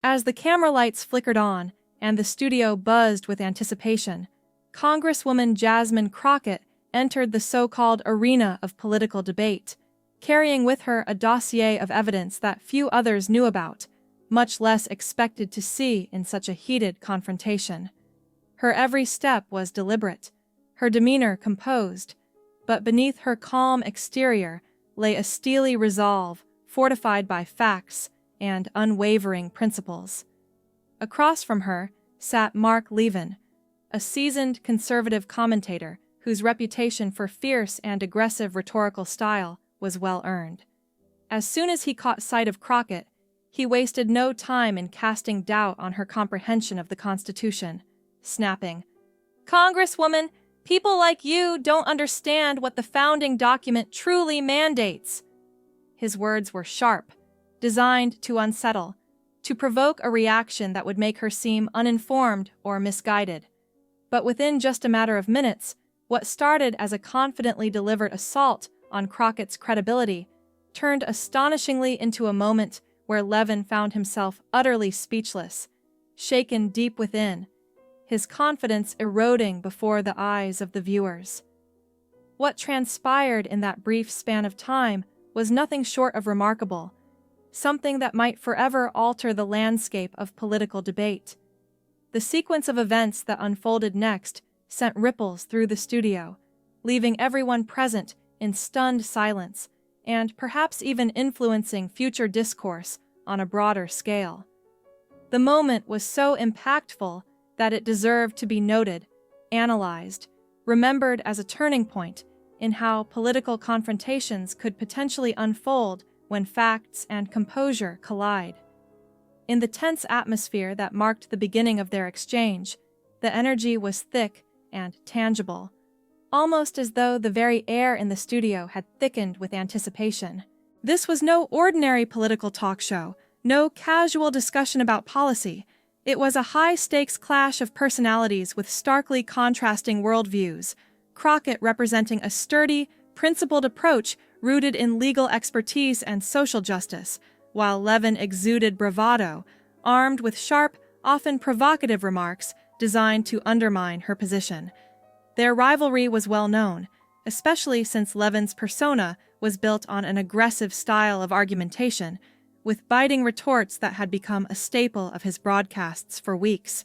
As the camera lights flickered on and the studio buzzed with anticipation, Congresswoman Jasmine Crockett entered the so-called arena of political debate, carrying with her a dossier of evidence that few others knew about, much less expected to see in such a heated confrontation. Her every step was deliberate, her demeanor composed, but beneath her calm exterior lay a steely resolve fortified by facts and unwavering principles. Across from her sat Levin, a seasoned conservative commentator whose reputation for fierce and aggressive rhetorical style was well earned. As soon as he caught sight of Crockett, he wasted no time in casting doubt on her comprehension of the Constitution, snapping, "Congresswoman, people like you don't understand what the founding document truly mandates." His words were sharp, designed to unsettle, to provoke a reaction that would make her seem uninformed or misguided. But within just a matter of minutes, what started as a confidently delivered assault on Crockett's credibility turned astonishingly into a moment where Levin found himself utterly speechless, shaken deep within, his confidence eroding before the eyes of the viewers. What transpired in that brief span of time was nothing short of remarkable, something that might forever alter the landscape of political debate. The sequence of events that unfolded next sent ripples through the studio, leaving everyone present in stunned silence and perhaps even influencing future discourse on a broader scale. The moment was so impactful that it deserved to be noted, analyzed, remembered as a turning point in how political confrontations could potentially unfold when facts and composure collide. In the tense atmosphere that marked the beginning of their exchange, the energy was thick and tangible, almost as though the very air in the studio had thickened with anticipation. This was no ordinary political talk show, no casual discussion about policy. It was a high-stakes clash of personalities with starkly contrasting worldviews, Crockett representing a sturdy, principled approach rooted in legal expertise and social justice, while Levin exuded bravado, armed with sharp, often provocative remarks designed to undermine her position. Their rivalry was well known, especially since Levin's persona was built on an aggressive style of argumentation, with biting retorts that had become a staple of his broadcasts for weeks.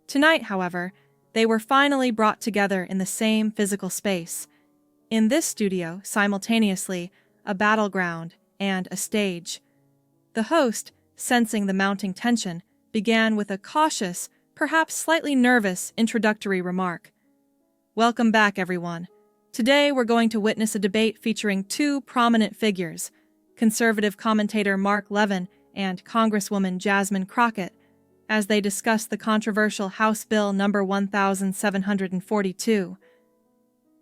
Tonight, however, they were finally brought together in the same physical space. In this studio, simultaneously, a battleground and a stage. The host, sensing the mounting tension, began with a cautious, perhaps slightly nervous introductory remark. "Welcome back, everyone. Today we're going to witness a debate featuring two prominent figures, conservative commentator Levin and Congresswoman Jasmine Crockett, as they discuss the controversial House Bill No. 1742.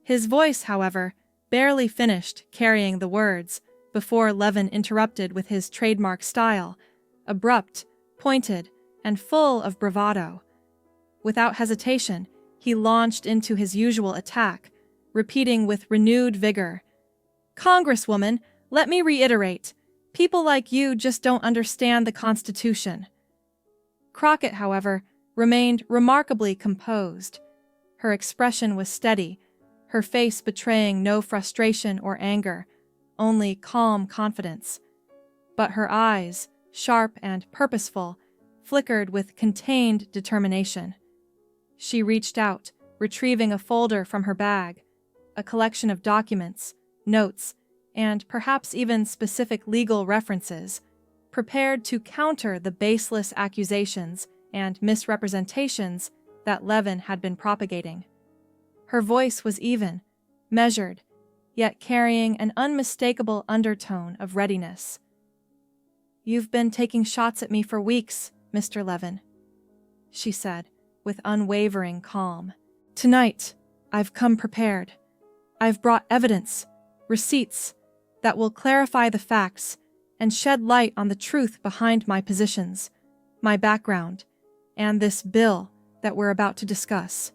His voice, however, barely finished carrying the words before Levin interrupted with his trademark style, abrupt, pointed, and full of bravado. Without hesitation, he launched into his usual attack, repeating with renewed vigor, "Congresswoman, let me reiterate, people like you just don't understand the Constitution." Crockett, however, remained remarkably composed. Her expression was steady, her face betraying no frustration or anger, only calm confidence. But her eyes, sharp and purposeful, flickered with contained determination. She reached out, retrieving a folder from her bag, a collection of documents, notes, and perhaps even specific legal references, prepared to counter the baseless accusations and misrepresentations that Levin had been propagating. Her voice was even, measured, yet carrying an unmistakable undertone of readiness. "You've been taking shots at me for weeks, Mr. Levin," she said, with unwavering calm. "Tonight, I've come prepared. I've brought evidence, receipts, that will clarify the facts and shed light on the truth behind my positions, my background, and this bill that we're about to discuss."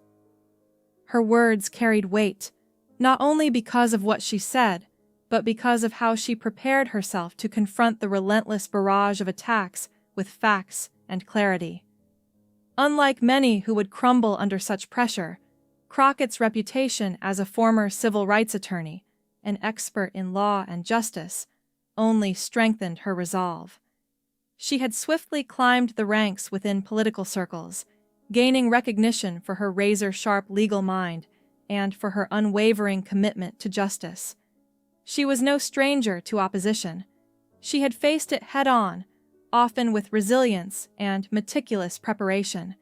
Her words carried weight, not only because of what she said, but because of how she prepared herself to confront the relentless barrage of attacks with facts and clarity. Unlike many who would crumble under such pressure, Crockett's reputation as a former civil rights attorney, an expert in law and justice, only strengthened her resolve. She had swiftly climbed the ranks within political circles, gaining recognition for her razor-sharp legal mind and for her unwavering commitment to justice. She was no stranger to opposition. She had faced it head-on, often with resilience and meticulous preparation.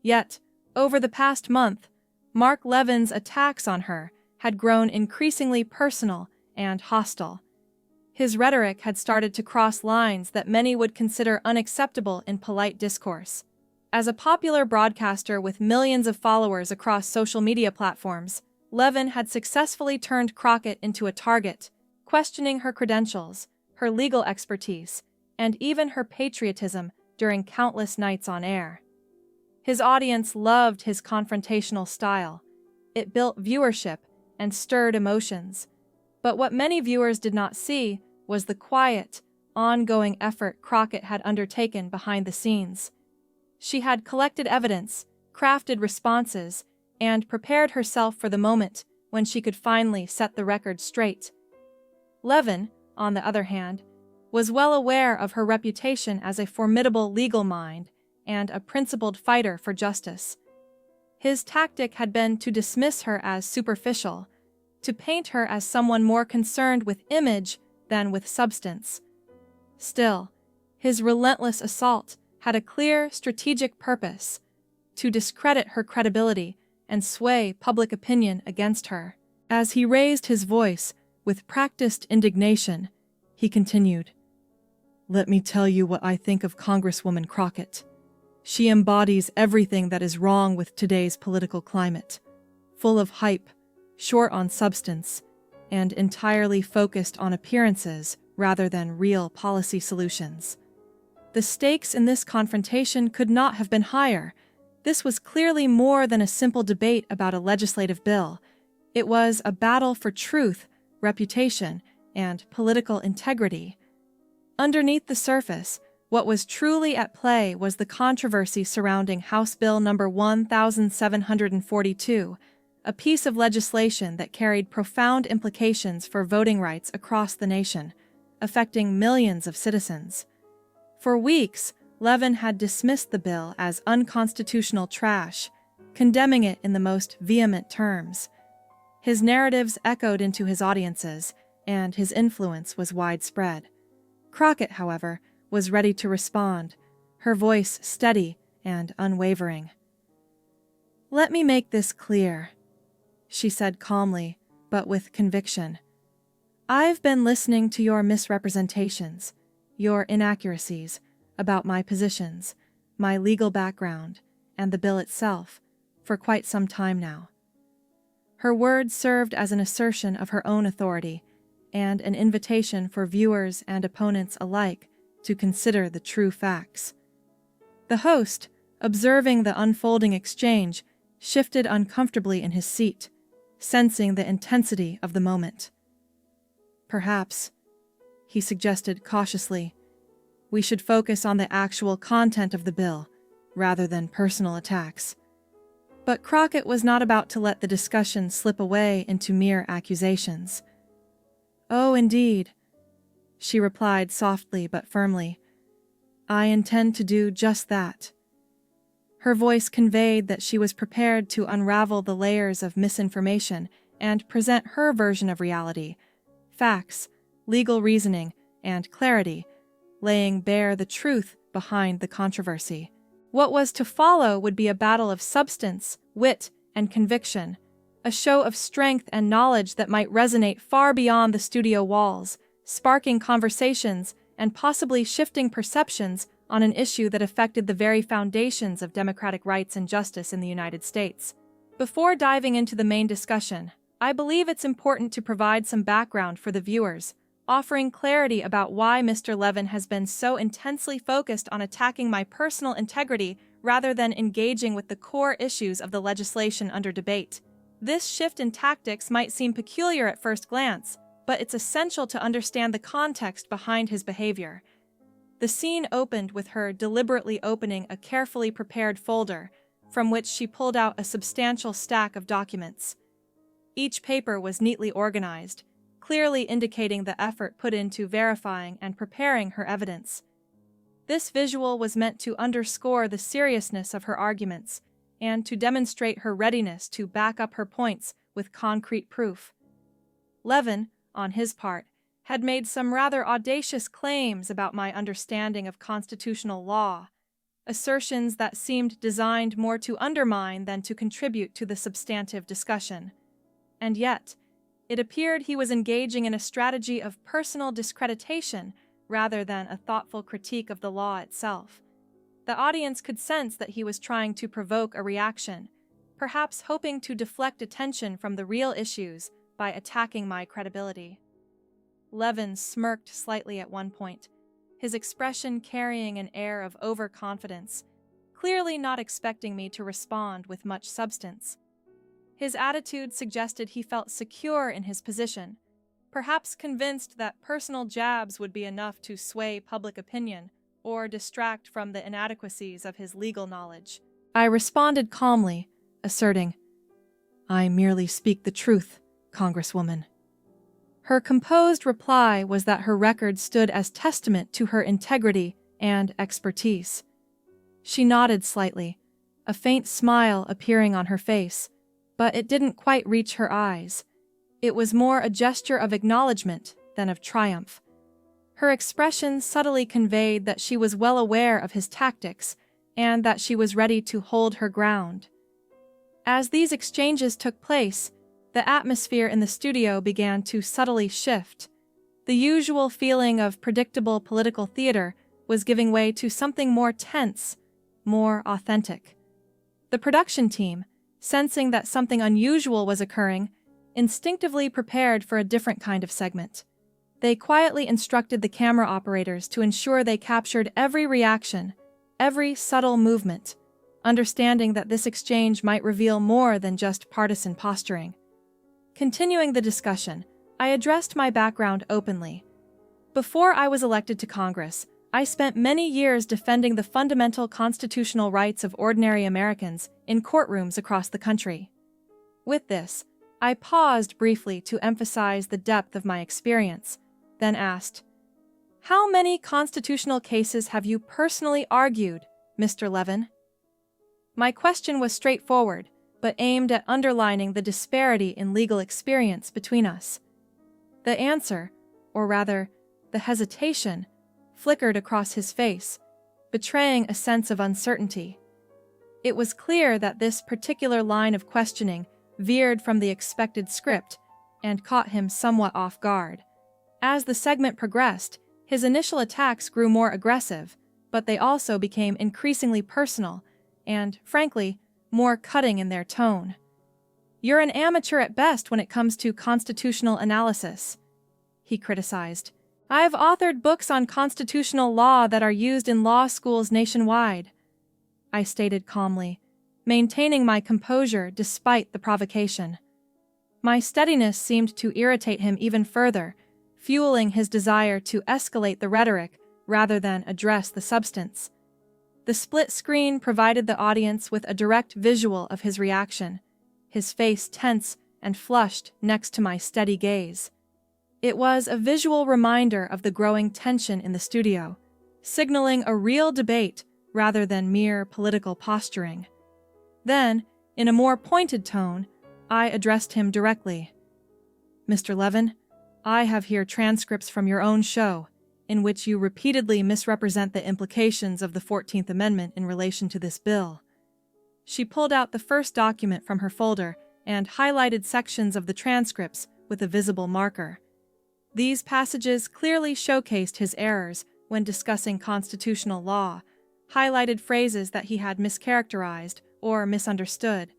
Yet, over the past month, Mark Levin's attacks on her had grown increasingly personal and hostile. His rhetoric had started to cross lines that many would consider unacceptable in polite discourse. As a popular broadcaster with millions of followers across social media platforms, Levin had successfully turned Crockett into a target, questioning her credentials, her legal expertise, and even her patriotism during countless nights on air. His audience loved his confrontational style. It built viewership and stirred emotions. But what many viewers did not see was the quiet, ongoing effort Crockett had undertaken behind the scenes. She had collected evidence, crafted responses, and prepared herself for the moment when she could finally set the record straight. Levin, on the other hand, was well aware of her reputation as a formidable legal mind and a principled fighter for justice. His tactic had been to dismiss her as superficial, to paint her as someone more concerned with image than with substance. Still, his relentless assault had a clear strategic purpose: to discredit her credibility and sway public opinion against her. As he raised his voice with practiced indignation, he continued, "Let me tell you what I think of Congresswoman Crockett. She embodies everything that is wrong with today's political climate, full of hype, short on substance, and entirely focused on appearances rather than real policy solutions." The stakes in this confrontation could not have been higher. This was clearly more than a simple debate about a legislative bill. It was a battle for truth, reputation, and political integrity. Underneath the surface, what was truly at play was the controversy surrounding House Bill No. 1742, a piece of legislation that carried profound implications for voting rights across the nation, affecting millions of citizens. For weeks, Levin had dismissed the bill as unconstitutional trash, condemning it in the most vehement terms. His narratives echoed into his audiences, and his influence was widespread. Crockett, however, was ready to respond, her voice steady and unwavering. "Let me make this clear," she said calmly, but with conviction. "I've been listening to your misrepresentations, your inaccuracies about my positions, my legal background, and the bill itself, for quite some time now." Her words served as an assertion of her own authority and an invitation for viewers and opponents alike to consider the true facts. The host, observing the unfolding exchange, shifted uncomfortably in his seat, sensing the intensity of the moment. "Perhaps," he suggested cautiously, "we should focus on the actual content of the bill, rather than personal attacks." But Crockett was not about to let the discussion slip away into mere accusations. "Oh, indeed," she replied softly but firmly. "I intend to do just that." Her voice conveyed that she was prepared to unravel the layers of misinformation and present her version of reality: facts, legal reasoning, and clarity, laying bare the truth behind the controversy. What was to follow would be a battle of substance, wit, and conviction, a show of strength and knowledge that might resonate far beyond the studio walls, sparking conversations and possibly shifting perceptions on an issue that affected the very foundations of democratic rights and justice in the United States. Before diving into the main discussion, I believe it's important to provide some background for the viewers, offering clarity about why Mr. Levin has been so intensely focused on attacking my personal integrity rather than engaging with the core issues of the legislation under debate. This shift in tactics might seem peculiar at first glance, but it's essential to understand the context behind his behavior. The scene opened with her deliberately opening a carefully prepared folder, from which she pulled out a substantial stack of documents. Each paper was neatly organized, clearly indicating the effort put into verifying and preparing her evidence. This visual was meant to underscore the seriousness of her arguments and to demonstrate her readiness to back up her points with concrete proof. Levin, on his part, had made some rather audacious claims about my understanding of constitutional law, assertions that seemed designed more to undermine than to contribute to the substantive discussion. And yet, it appeared he was engaging in a strategy of personal discreditation rather than a thoughtful critique of the law itself. The audience could sense that he was trying to provoke a reaction, perhaps hoping to deflect attention from the real issues by attacking my credibility. Levin smirked slightly at one point, his expression carrying an air of overconfidence, clearly not expecting me to respond with much substance. His attitude suggested he felt secure in his position, perhaps convinced that personal jabs would be enough to sway public opinion or distract from the inadequacies of his legal knowledge. I responded calmly, asserting, "I merely speak the truth, Congresswoman." Her composed reply was that her record stood as testament to her integrity and expertise. She nodded slightly, a faint smile appearing on her face, but it didn't quite reach her eyes. It was more a gesture of acknowledgement than of triumph. Her expression subtly conveyed that she was well aware of his tactics and that she was ready to hold her ground. As these exchanges took place, the atmosphere in the studio began to subtly shift. The usual feeling of predictable political theater was giving way to something more tense, more authentic. The production team, sensing that something unusual was occurring, instinctively prepared for a different kind of segment. They quietly instructed the camera operators to ensure they captured every reaction, every subtle movement, understanding that this exchange might reveal more than just partisan posturing. Continuing the discussion, I addressed my background openly. Before I was elected to Congress, I spent many years defending the fundamental constitutional rights of ordinary Americans in courtrooms across the country. With this, I paused briefly to emphasize the depth of my experience, then asked, "How many constitutional cases have you personally argued, Mr. Levin?" My question was straightforward, but aimed at underlining the disparity in legal experience between us. The answer, or rather, the hesitation, flickered across his face, betraying a sense of uncertainty. It was clear that this particular line of questioning veered from the expected script and caught him somewhat off guard. As the segment progressed, his initial attacks grew more aggressive, but they also became increasingly personal and, frankly, more cutting in their tone. "You're an amateur at best when it comes to constitutional analysis," he criticized. "I've authored books on constitutional law that are used in law schools nationwide," I stated calmly, maintaining my composure despite the provocation. My steadiness seemed to irritate him even further, fueling his desire to escalate the rhetoric rather than address the substance. The split screen provided the audience with a direct visual of his reaction, his face tense and flushed next to my steady gaze. It was a visual reminder of the growing tension in the studio, signaling a real debate rather than mere political posturing. Then, in a more pointed tone, I addressed him directly. "Mr. Levin, I have here transcripts from your own show, in which you repeatedly misrepresent the implications of the 14th Amendment in relation to this bill." She pulled out the first document from her folder and highlighted sections of the transcripts with a visible marker. These passages clearly showcased his errors when discussing constitutional law, highlighted phrases that he had mischaracterized or misunderstood.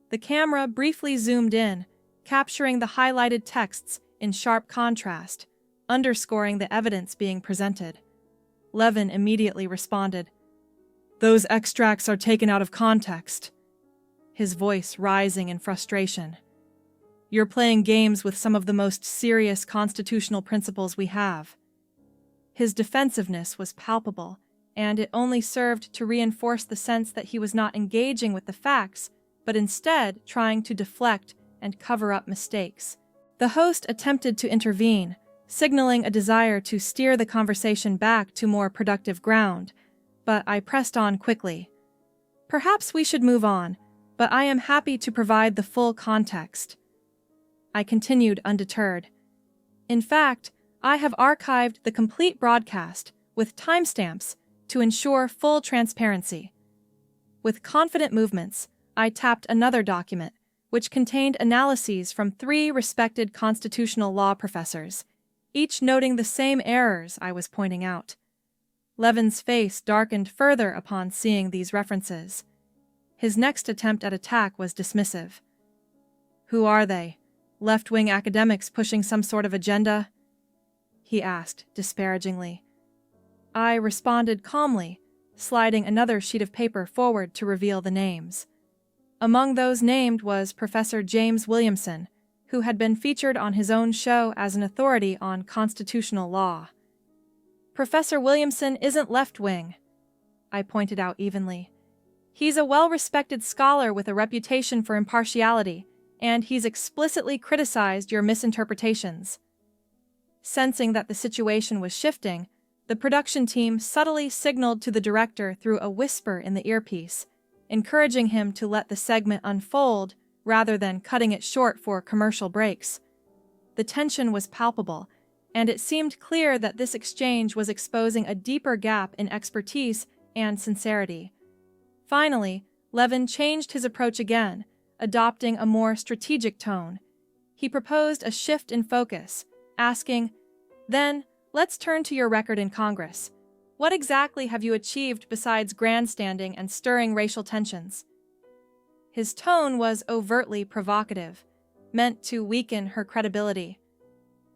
The camera briefly zoomed in, capturing the highlighted texts in sharp contrast, underscoring the evidence being presented. Levin immediately responded, "Those extracts are taken out of context," his voice rising in frustration. "You're playing games with some of the most serious constitutional principles we have." His defensiveness was palpable, and it only served to reinforce the sense that he was not engaging with the facts, but instead trying to deflect and cover up mistakes. The host attempted to intervene, signaling a desire to steer the conversation back to more productive ground, but I pressed on quickly. Perhaps we should move on, but I am happy to provide the full context. I continued undeterred. In fact, I have archived the complete broadcast with timestamps to ensure full transparency. With confident movements, I tapped another document, which contained analyses from 3 respected constitutional law professors, each noting the same errors I was pointing out. Levin's face darkened further upon seeing these references. His next attempt at attack was dismissive. "Who are they? Left-wing academics pushing some sort of agenda?" he asked disparagingly. I responded calmly, sliding another sheet of paper forward to reveal the names. Among those named was Professor James Williamson, who had been featured on his own show as an authority on constitutional law. "Professor Williamson isn't left-wing," I pointed out evenly. "He's a well-respected scholar with a reputation for impartiality, and he's explicitly criticized your misinterpretations." Sensing that the situation was shifting, the production team subtly signaled to the director through a whisper in the earpiece, encouraging him to let the segment unfold rather than cutting it short for commercial breaks. The tension was palpable, and it seemed clear that this exchange was exposing a deeper gap in expertise and sincerity. Finally, Levin changed his approach again, adopting a more strategic tone. He proposed a shift in focus, asking, "Then, let's turn to your record in Congress. What exactly have you achieved besides grandstanding and stirring racial tensions?" His tone was overtly provocative, meant to weaken her credibility.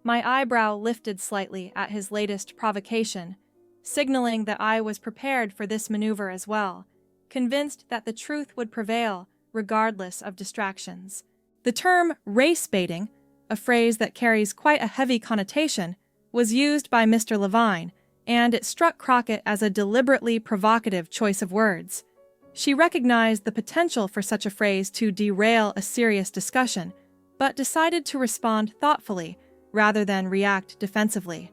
My eyebrow lifted slightly at his latest provocation, signaling that I was prepared for this maneuver as well, convinced that the truth would prevail regardless of distractions. The term race-baiting, a phrase that carries quite a heavy connotation, was used by Mr. Levin, and it struck Crockett as a deliberately provocative choice of words. She recognized the potential for such a phrase to derail a serious discussion, but decided to respond thoughtfully rather than react defensively.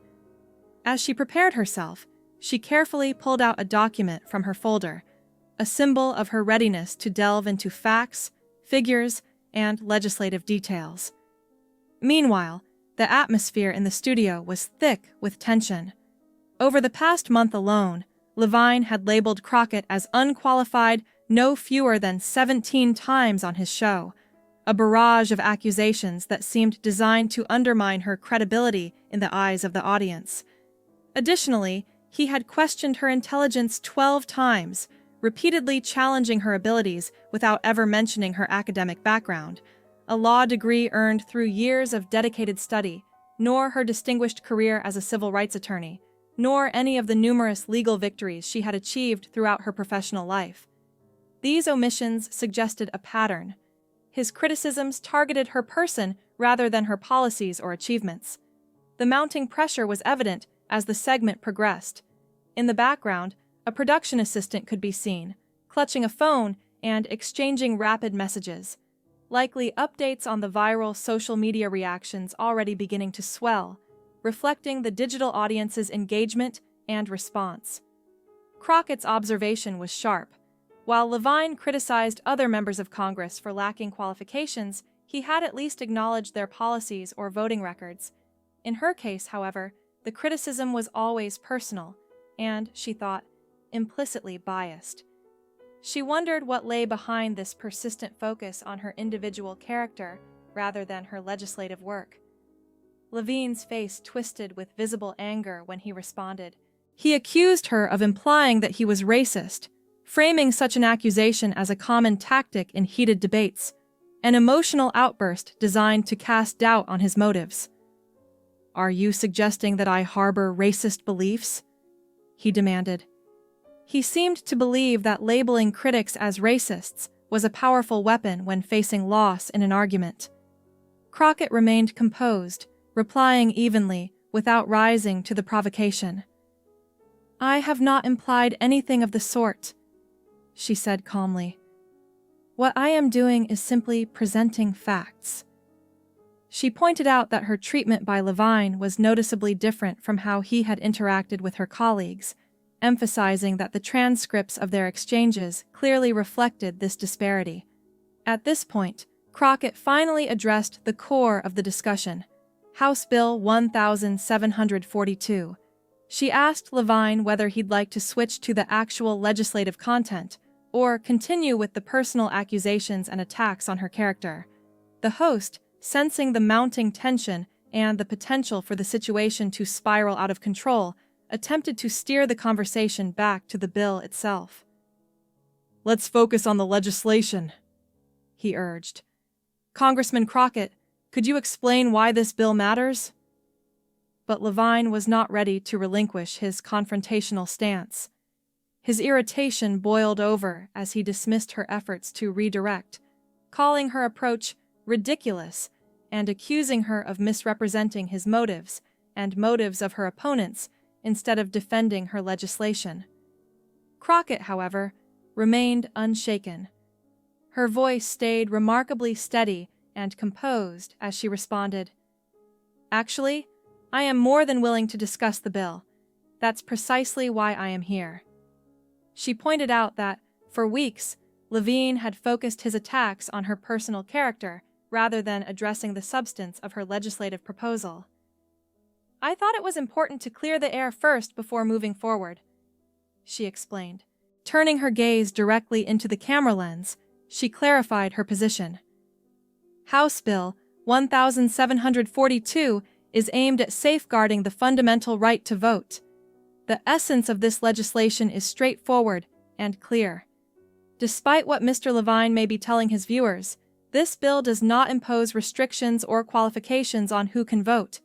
As she prepared herself, she carefully pulled out a document from her folder, a symbol of her readiness to delve into facts, figures, and legislative details. Meanwhile, the atmosphere in the studio was thick with tension. Over the past month alone, Levin had labeled Crockett as unqualified no fewer than 17 times on his show, a barrage of accusations that seemed designed to undermine her credibility in the eyes of the audience. Additionally, he had questioned her intelligence 12 times, repeatedly challenging her abilities without ever mentioning her academic background, a law degree earned through years of dedicated study, nor her distinguished career as a civil rights attorney, nor any of the numerous legal victories she had achieved throughout her professional life. These omissions suggested a pattern. His criticisms targeted her person rather than her policies or achievements. The mounting pressure was evident as the segment progressed. In the background, a production assistant could be seen, clutching a phone and exchanging rapid messages, likely updates on the viral social media reactions already beginning to swell, reflecting the digital audience's engagement and response. Crockett's observation was sharp. While Levin criticized other members of Congress for lacking qualifications, he had at least acknowledged their policies or voting records. In her case, however, the criticism was always personal, and, she thought, implicitly biased. She wondered what lay behind this persistent focus on her individual character rather than her legislative work. Levin's face twisted with visible anger when he responded. He accused her of implying that he was racist, framing such an accusation as a common tactic in heated debates, an emotional outburst designed to cast doubt on his motives. "Are you suggesting that I harbor racist beliefs?" he demanded. He seemed to believe that labeling critics as racists was a powerful weapon when facing loss in an argument. Crockett remained composed, replying evenly without rising to the provocation. "I have not implied anything of the sort," she said calmly. "What I am doing is simply presenting facts." She pointed out that her treatment by Levin was noticeably different from how he had interacted with her colleagues, emphasizing that the transcripts of their exchanges clearly reflected this disparity. At this point, Crockett finally addressed the core of the discussion, House Bill 1742. She asked Levin whether he'd like to switch to the actual legislative content or continue with the personal accusations and attacks on her character. The host, sensing the mounting tension and the potential for the situation to spiral out of control, attempted to steer the conversation back to the bill itself. "Let's focus on the legislation," he urged. "Congressman Crockett, could you explain why this bill matters?" But Levin was not ready to relinquish his confrontational stance. His irritation boiled over as he dismissed her efforts to redirect, calling her approach ridiculous and accusing her of misrepresenting his motives and motives of her opponents instead of defending her legislation. Crockett, however, remained unshaken. Her voice stayed remarkably steady and composed as she responded, "Actually, I am more than willing to discuss the bill. That's precisely why I am here." She pointed out that, for weeks, Levin had focused his attacks on her personal character rather than addressing the substance of her legislative proposal. "I thought it was important to clear the air first before moving forward," she explained. Turning her gaze directly into the camera lens, she clarified her position. House Bill 1742 is aimed at safeguarding the fundamental right to vote. The essence of this legislation is straightforward and clear. Despite what Mr. Levin may be telling his viewers, this bill does not impose restrictions or qualifications on who can vote.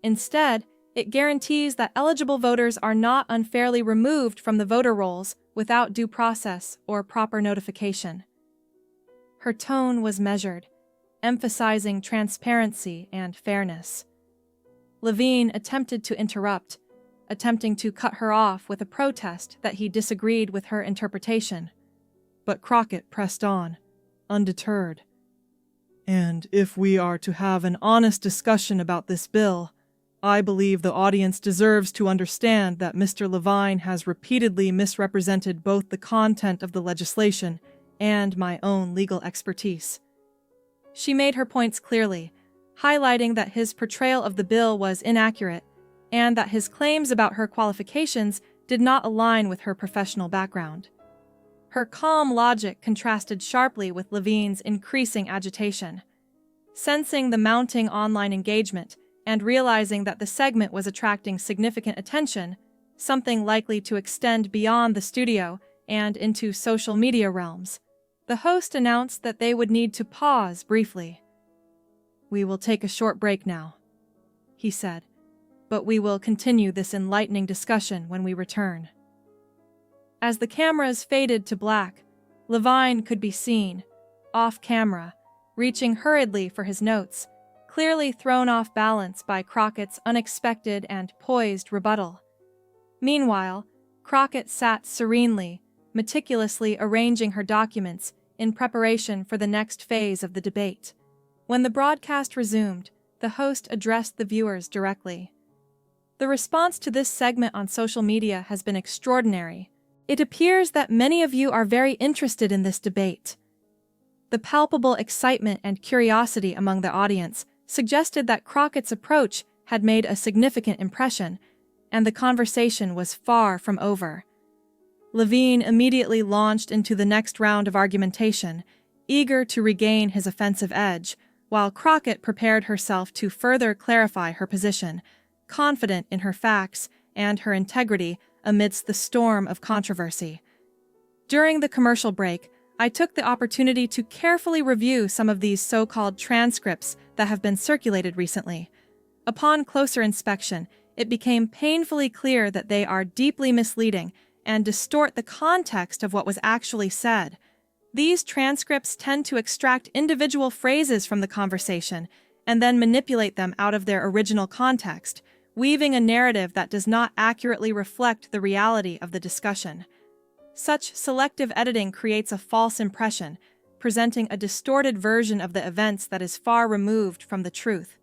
Instead, it guarantees that eligible voters are not unfairly removed from the voter rolls without due process or proper notification. Her tone was measured, emphasizing transparency and fairness. Levin attempted to interrupt, attempting to cut her off with a protest that he disagreed with her interpretation. But Crockett pressed on, undeterred. "And if we are to have an honest discussion about this bill, I believe the audience deserves to understand that Mr. Levin has repeatedly misrepresented both the content of the legislation and my own legal expertise." She made her points clearly, highlighting that his portrayal of the bill was inaccurate and that his claims about her qualifications did not align with her professional background. Her calm logic contrasted sharply with Levin's increasing agitation. Sensing the mounting online engagement and realizing that the segment was attracting significant attention, something likely to extend beyond the studio and into social media realms, the host announced that they would need to pause briefly. "We will take a short break now," he said, "but we will continue this enlightening discussion when we return." As the cameras faded to black, Levin could be seen, off camera, reaching hurriedly for his notes, clearly thrown off balance by Crockett's unexpected and poised rebuttal. Meanwhile, Crockett sat serenely, meticulously arranging her documents in preparation for the next phase of the debate. When the broadcast resumed, the host addressed the viewers directly. "The response to this segment on social media has been extraordinary. It appears that many of you are very interested in this debate." The palpable excitement and curiosity among the audience suggested that Crockett's approach had made a significant impression, and the conversation was far from over. Levin immediately launched into the next round of argumentation, eager to regain his offensive edge, while Crockett prepared herself to further clarify her position, confident in her facts and her integrity amidst the storm of controversy. During the commercial break, I took the opportunity to carefully review some of these so-called transcripts that have been circulated recently. Upon closer inspection, it became painfully clear that they are deeply misleading and distort the context of what was actually said. These transcripts tend to extract individual phrases from the conversation and then manipulate them out of their original context, weaving a narrative that does not accurately reflect the reality of the discussion. Such selective editing creates a false impression, presenting a distorted version of the events that is far removed from the truth.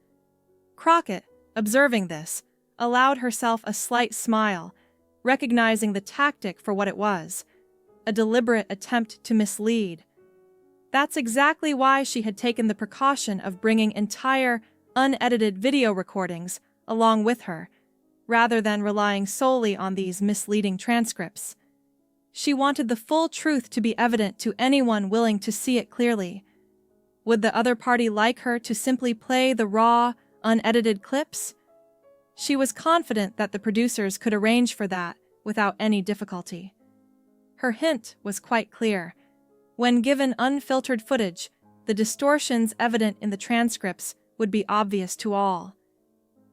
Crockett, observing this, allowed herself a slight smile, recognizing the tactic for what it was, a deliberate attempt to mislead. That's exactly why she had taken the precaution of bringing entire, unedited video recordings along with her, rather than relying solely on these misleading transcripts. She wanted the full truth to be evident to anyone willing to see it clearly. Would the other party like her to simply play the raw, unedited clips? She was confident that the producers could arrange for that without any difficulty. Her hint was quite clear. When given unfiltered footage, the distortions evident in the transcripts would be obvious to all.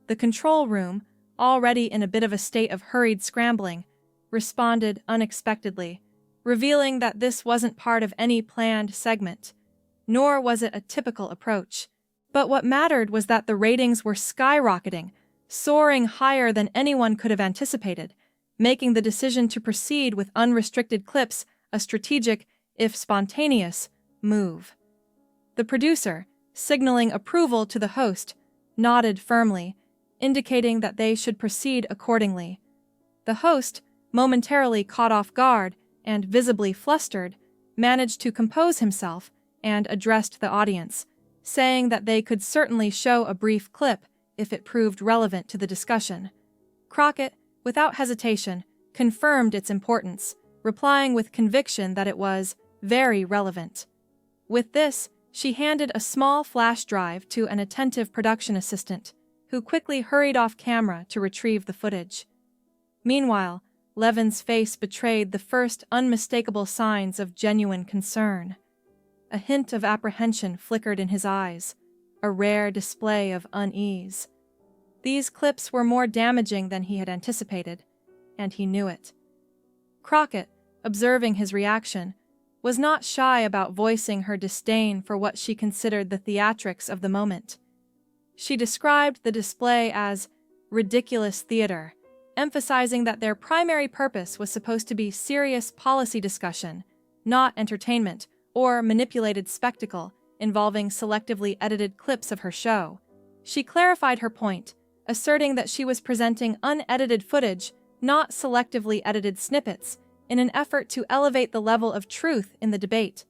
The control room, already in a bit of a state of hurried scrambling, responded unexpectedly, revealing that this wasn't part of any planned segment, nor was it a typical approach. But what mattered was that the ratings were skyrocketing, soaring higher than anyone could have anticipated, making the decision to proceed with unrestricted clips a strategic, if spontaneous, move. The producer, signaling approval to the host, nodded firmly, indicating that they should proceed accordingly. The host, momentarily caught off guard and visibly flustered, managed to compose himself and addressed the audience, saying that they could certainly show a brief clip if it proved relevant to the discussion. Crockett, without hesitation, confirmed its importance, replying with conviction that it was very relevant. With this, she handed a small flash drive to an attentive production assistant, who quickly hurried off camera to retrieve the footage. Meanwhile, Levin's face betrayed the first unmistakable signs of genuine concern. A hint of apprehension flickered in his eyes, a rare display of unease. These clips were more damaging than he had anticipated, and he knew it. Crockett, observing his reaction, was not shy about voicing her disdain for what she considered the theatrics of the moment. She described the display as ridiculous theater, emphasizing that their primary purpose was supposed to be serious policy discussion, not entertainment or manipulated spectacle involving selectively edited clips of her show. She clarified her point, asserting that she was presenting unedited footage, not selectively edited snippets, in an effort to elevate the level of truth in the debate.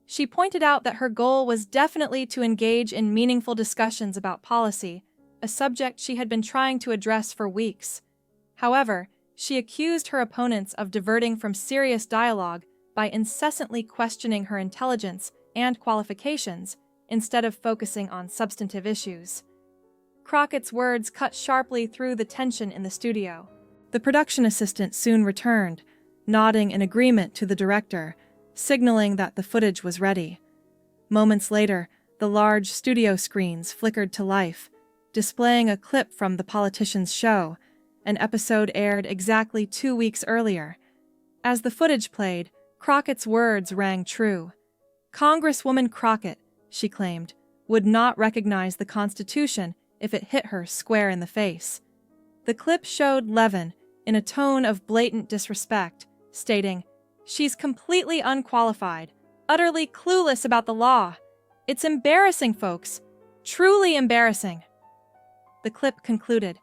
She pointed out that her goal was definitely to engage in meaningful discussions about policy, a subject she had been trying to address for weeks. However, she accused her opponents of diverting from serious dialogue by incessantly questioning her intelligence and qualifications instead of focusing on substantive issues. Crockett's words cut sharply through the tension in the studio. The production assistant soon returned, nodding in agreement to the director, signaling that the footage was ready. Moments later, the large studio screens flickered to life, displaying a clip from the politician's show, an episode aired exactly 2 weeks earlier. As the footage played, Crockett's words rang true. Congresswoman Crockett, she claimed, would not recognize the Constitution if it hit her square in the face. The clip showed Levin, in a tone of blatant disrespect, stating, "She's completely unqualified, utterly clueless about the law. It's embarrassing, folks. Truly embarrassing." The clip concluded,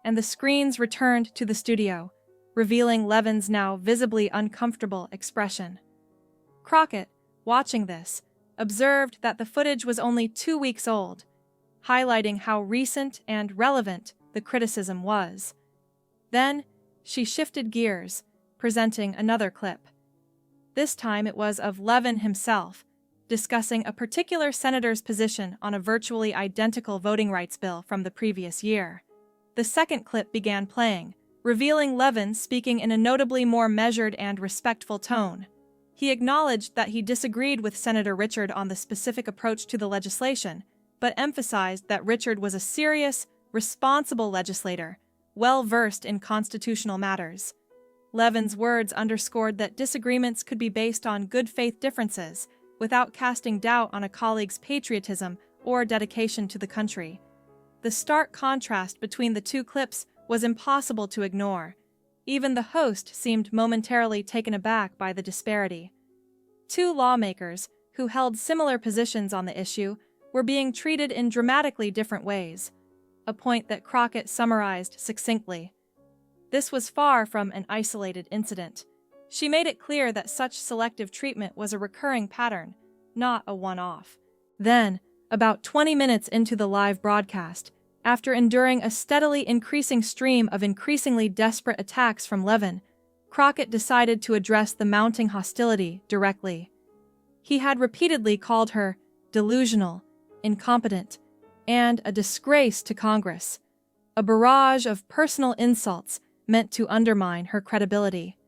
and the screens returned to the studio, revealing Levin's now visibly uncomfortable expression. Crockett, watching this, observed that the footage was only 2 weeks old, highlighting how recent and relevant the criticism was. Then, she shifted gears, presenting another clip. This time it was of Levin himself, discussing a particular senator's position on a virtually identical voting rights bill from the previous year. The second clip began playing, revealing Levin speaking in a notably more measured and respectful tone. He acknowledged that he disagreed with Senator Richard on the specific approach to the legislation, but emphasized that Richard was a serious, responsible legislator, well-versed in constitutional matters. Levin's words underscored that disagreements could be based on good faith differences, without casting doubt on a colleague's patriotism or dedication to the country. The the stark contrast between the two clips was impossible to ignore. Even the host seemed momentarily taken aback by the disparity. Two lawmakers, who held similar positions on the issue, were being treated in dramatically different ways, a point that Crockett summarized succinctly. This was far from an isolated incident. She made it clear that such selective treatment was a recurring pattern, not a one-off. Then, about 20 minutes into the live broadcast, after enduring a steadily increasing stream of increasingly desperate attacks from Levin, Crockett decided to address the mounting hostility directly. He had repeatedly called her delusional, incompetent, and a disgrace to Congress, a barrage of personal insults meant to undermine her credibility.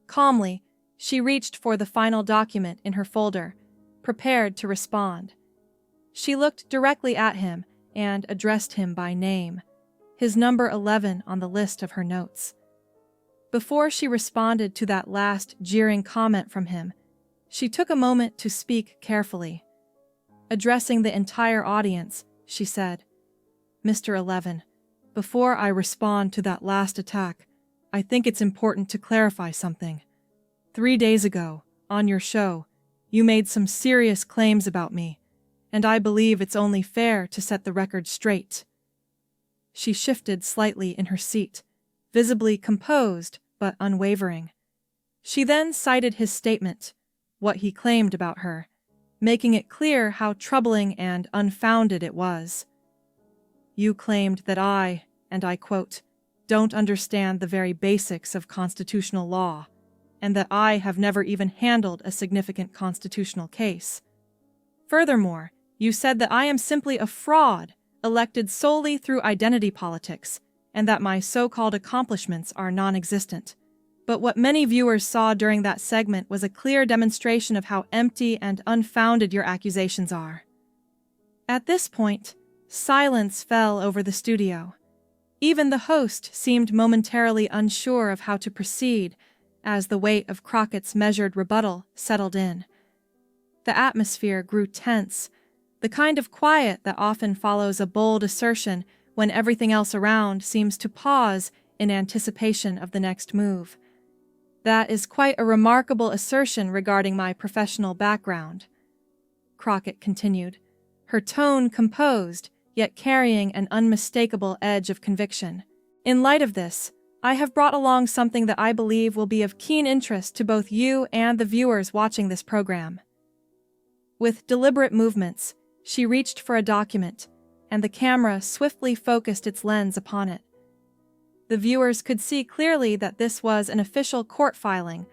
Calmly, she reached for the final document in her folder, prepared to respond. She looked directly at him and addressed him by name, his number 11 on the list of her notes. Before she responded to that last jeering comment from him, she took a moment to speak carefully. Addressing the entire audience, she said, "Mr. 11, before I respond to that last attack, I think it's important to clarify something. 3 days ago, on your show, you made some serious claims about me, and I believe it's only fair to set the record straight." She shifted slightly in her seat, visibly composed but unwavering. She then cited his statement, what he claimed about her, making it clear how troubling and unfounded it was. "You claimed that I, and I quote, don't understand the very basics of constitutional law, and that I have never even handled a significant constitutional case. Furthermore, you said that I am simply a fraud, elected solely through identity politics, and that my so-called accomplishments are non-existent. But what many viewers saw during that segment was a clear demonstration of how empty and unfounded your accusations are." At this point, silence fell over the studio. Even the host seemed momentarily unsure of how to proceed as the weight of Crockett's measured rebuttal settled in. The atmosphere grew tense, the kind of quiet that often follows a bold assertion when everything else around seems to pause in anticipation of the next move. "That is quite a remarkable assertion regarding my professional background," Crockett continued, her tone composed, yet carrying an unmistakable edge of conviction. "In light of this, I have brought along something that I believe will be of keen interest to both you and the viewers watching this program." With deliberate movements, she reached for a document, and the camera swiftly focused its lens upon it. The viewers could see clearly that this was an official court filing,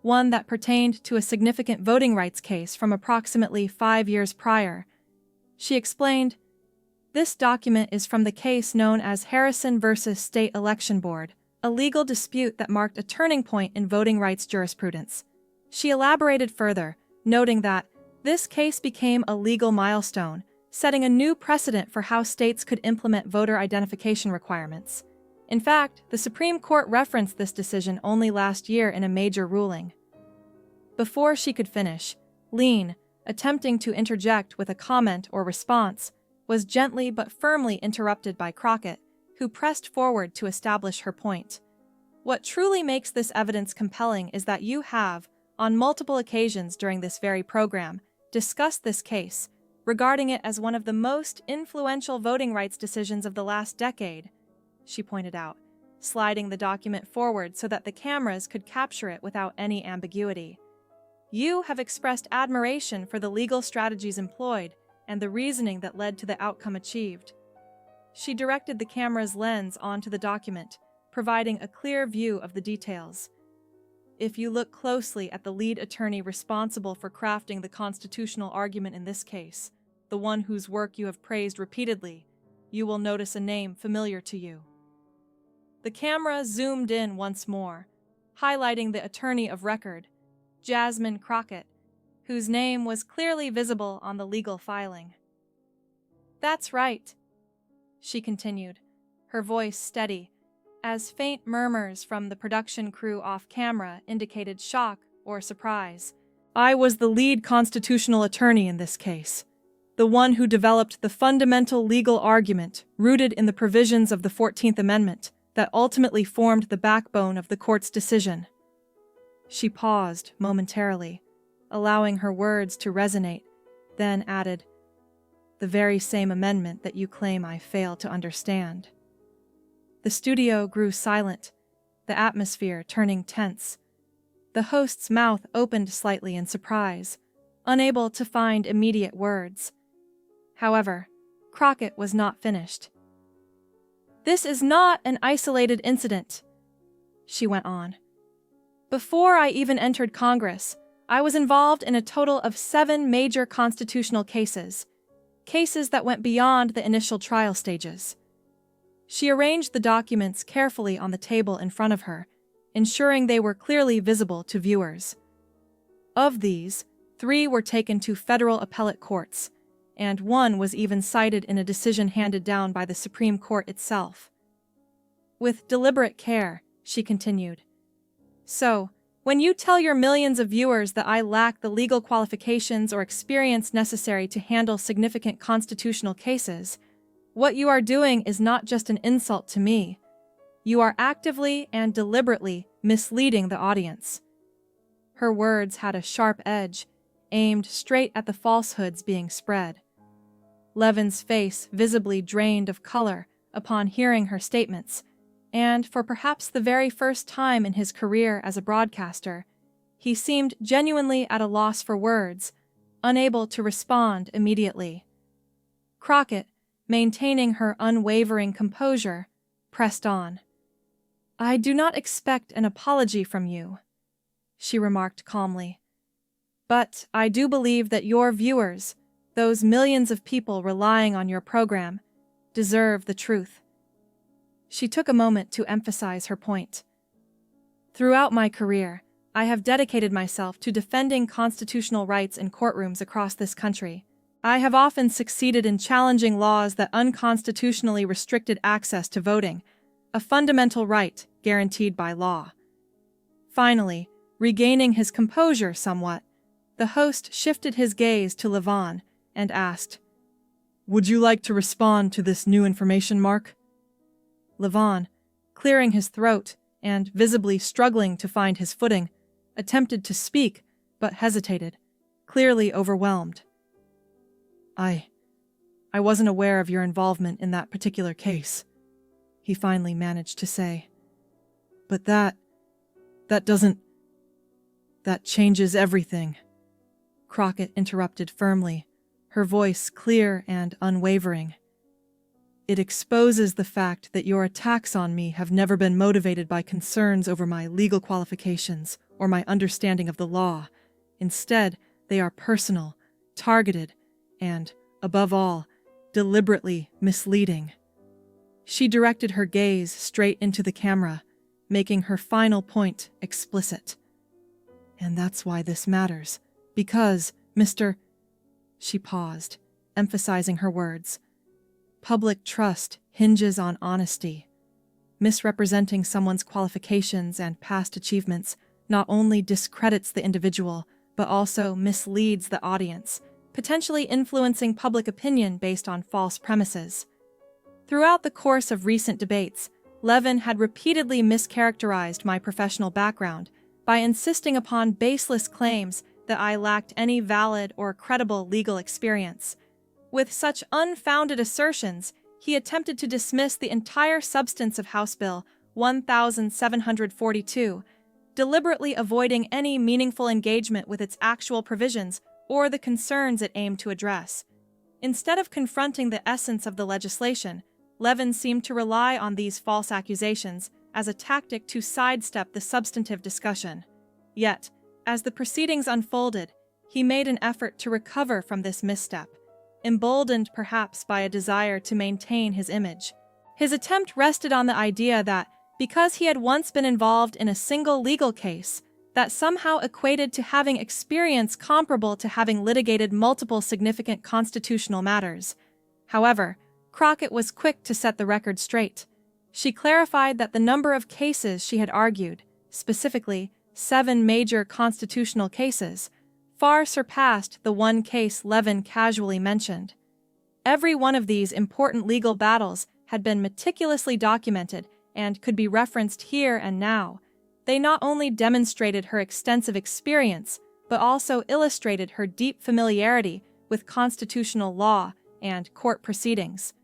one that pertained to a significant voting rights case from approximately 5 years prior. She explained, "This document is from the case known as Harrison versus State Election Board, a legal dispute that marked a turning point in voting rights jurisprudence." She elaborated further, noting that this case became a legal milestone, setting a new precedent for how states could implement voter identification requirements. In fact, the Supreme Court referenced this decision only last year in a major ruling. Before she could finish, Lean, attempting to interject with a comment or response, was gently but firmly interrupted by Crockett, who pressed forward to establish her point. "What truly makes this evidence compelling is that you have, on multiple occasions during this very program, discussed this case, regarding it as one of the most influential voting rights decisions of the last decade," she pointed out, sliding the document forward so that the cameras could capture it without any ambiguity. "You have expressed admiration for the legal strategies employed and the reasoning that led to the outcome achieved." She directed the camera's lens onto the document, providing a clear view of the details. "If you look closely at the lead attorney responsible for crafting the constitutional argument in this case, the one whose work you have praised repeatedly, you will notice a name familiar to you." The camera zoomed in once more, highlighting the attorney of record, Jasmine Crockett, whose name was clearly visible on the legal filing. "That's right," she continued, her voice steady, as faint murmurs from the production crew off-camera indicated shock or surprise. "I was the lead constitutional attorney in this case. the one who developed the fundamental legal argument rooted in the provisions of the 14th Amendment that ultimately formed the backbone of the court's decision. She paused momentarily, allowing her words to resonate, then added, "The very same amendment that you claim I fail to understand." The studio grew silent, the atmosphere turning tense. The host's mouth opened slightly in surprise, unable to find immediate words. However, Crockett was not finished. "This is not an isolated incident," she went on. "Before I even entered Congress, I was involved in a total of 7 major constitutional cases that went beyond the initial trial stages." She arranged the documents carefully on the table in front of her, ensuring they were clearly visible to viewers. Of these, 3 were taken to federal appellate courts, and 1 was even cited in a decision handed down by the Supreme Court itself. With deliberate care, she continued, "So, when you tell your millions of viewers that I lack the legal qualifications or experience necessary to handle significant constitutional cases, what you are doing is not just an insult to me. You are actively and deliberately misleading the audience." Her words had a sharp edge, aimed straight at the falsehoods being spread. Levin's face visibly drained of color upon hearing her statements, and for perhaps the very first time in his career as a broadcaster, he seemed genuinely at a loss for words, unable to respond immediately. Crockett, maintaining her unwavering composure, pressed on. "I do not expect an apology from you," she remarked calmly. "But I do believe that your viewers, those millions of people relying on your program, deserve the truth." She took a moment to emphasize her point. "Throughout my career, I have dedicated myself to defending constitutional rights in courtrooms across this country. I have often succeeded in challenging laws that unconstitutionally restricted access to voting, a fundamental right guaranteed by law." Finally, regaining his composure somewhat, the host shifted his gaze to Levin and asked, "Would you like to respond to this new information, Mark?" Levin, clearing his throat and visibly struggling to find his footing, attempted to speak but hesitated, clearly overwhelmed. I wasn't aware of your involvement in that particular case," he finally managed to say. "But that changes everything," Crockett interrupted firmly, her voice clear and unwavering. "It exposes the fact that your attacks on me have never been motivated by concerns over my legal qualifications or my understanding of the law. Instead, they are personal, targeted, and, above all, deliberately misleading." She directed her gaze straight into the camera, making her final point explicit. "And that's why this matters, because, Mr. She paused, emphasizing her words. "Public trust hinges on honesty. Misrepresenting someone's qualifications and past achievements not only discredits the individual, but also misleads the audience, potentially influencing public opinion based on false premises." Throughout the course of recent debates, Levin had repeatedly mischaracterized my professional background by insisting upon baseless claims that I lacked any valid or credible legal experience. With such unfounded assertions, he attempted to dismiss the entire substance of House Bill 1742, deliberately avoiding any meaningful engagement with its actual provisions or the concerns it aimed to address. Instead of confronting the essence of the legislation, Levin seemed to rely on these false accusations as a tactic to sidestep the substantive discussion. Yet, as the proceedings unfolded, he made an effort to recover from this misstep, emboldened perhaps by a desire to maintain his image. His attempt rested on the idea that, because he had once been involved in a single legal case, that somehow equated to having experience comparable to having litigated multiple significant constitutional matters. However, Crockett was quick to set the record straight. She clarified that the number of cases she had argued, specifically 7 major constitutional cases, far surpassed the one case Levin casually mentioned. Every one of these important legal battles had been meticulously documented and could be referenced here and now. They not only demonstrated her extensive experience, but also illustrated her deep familiarity with constitutional law and court proceedings.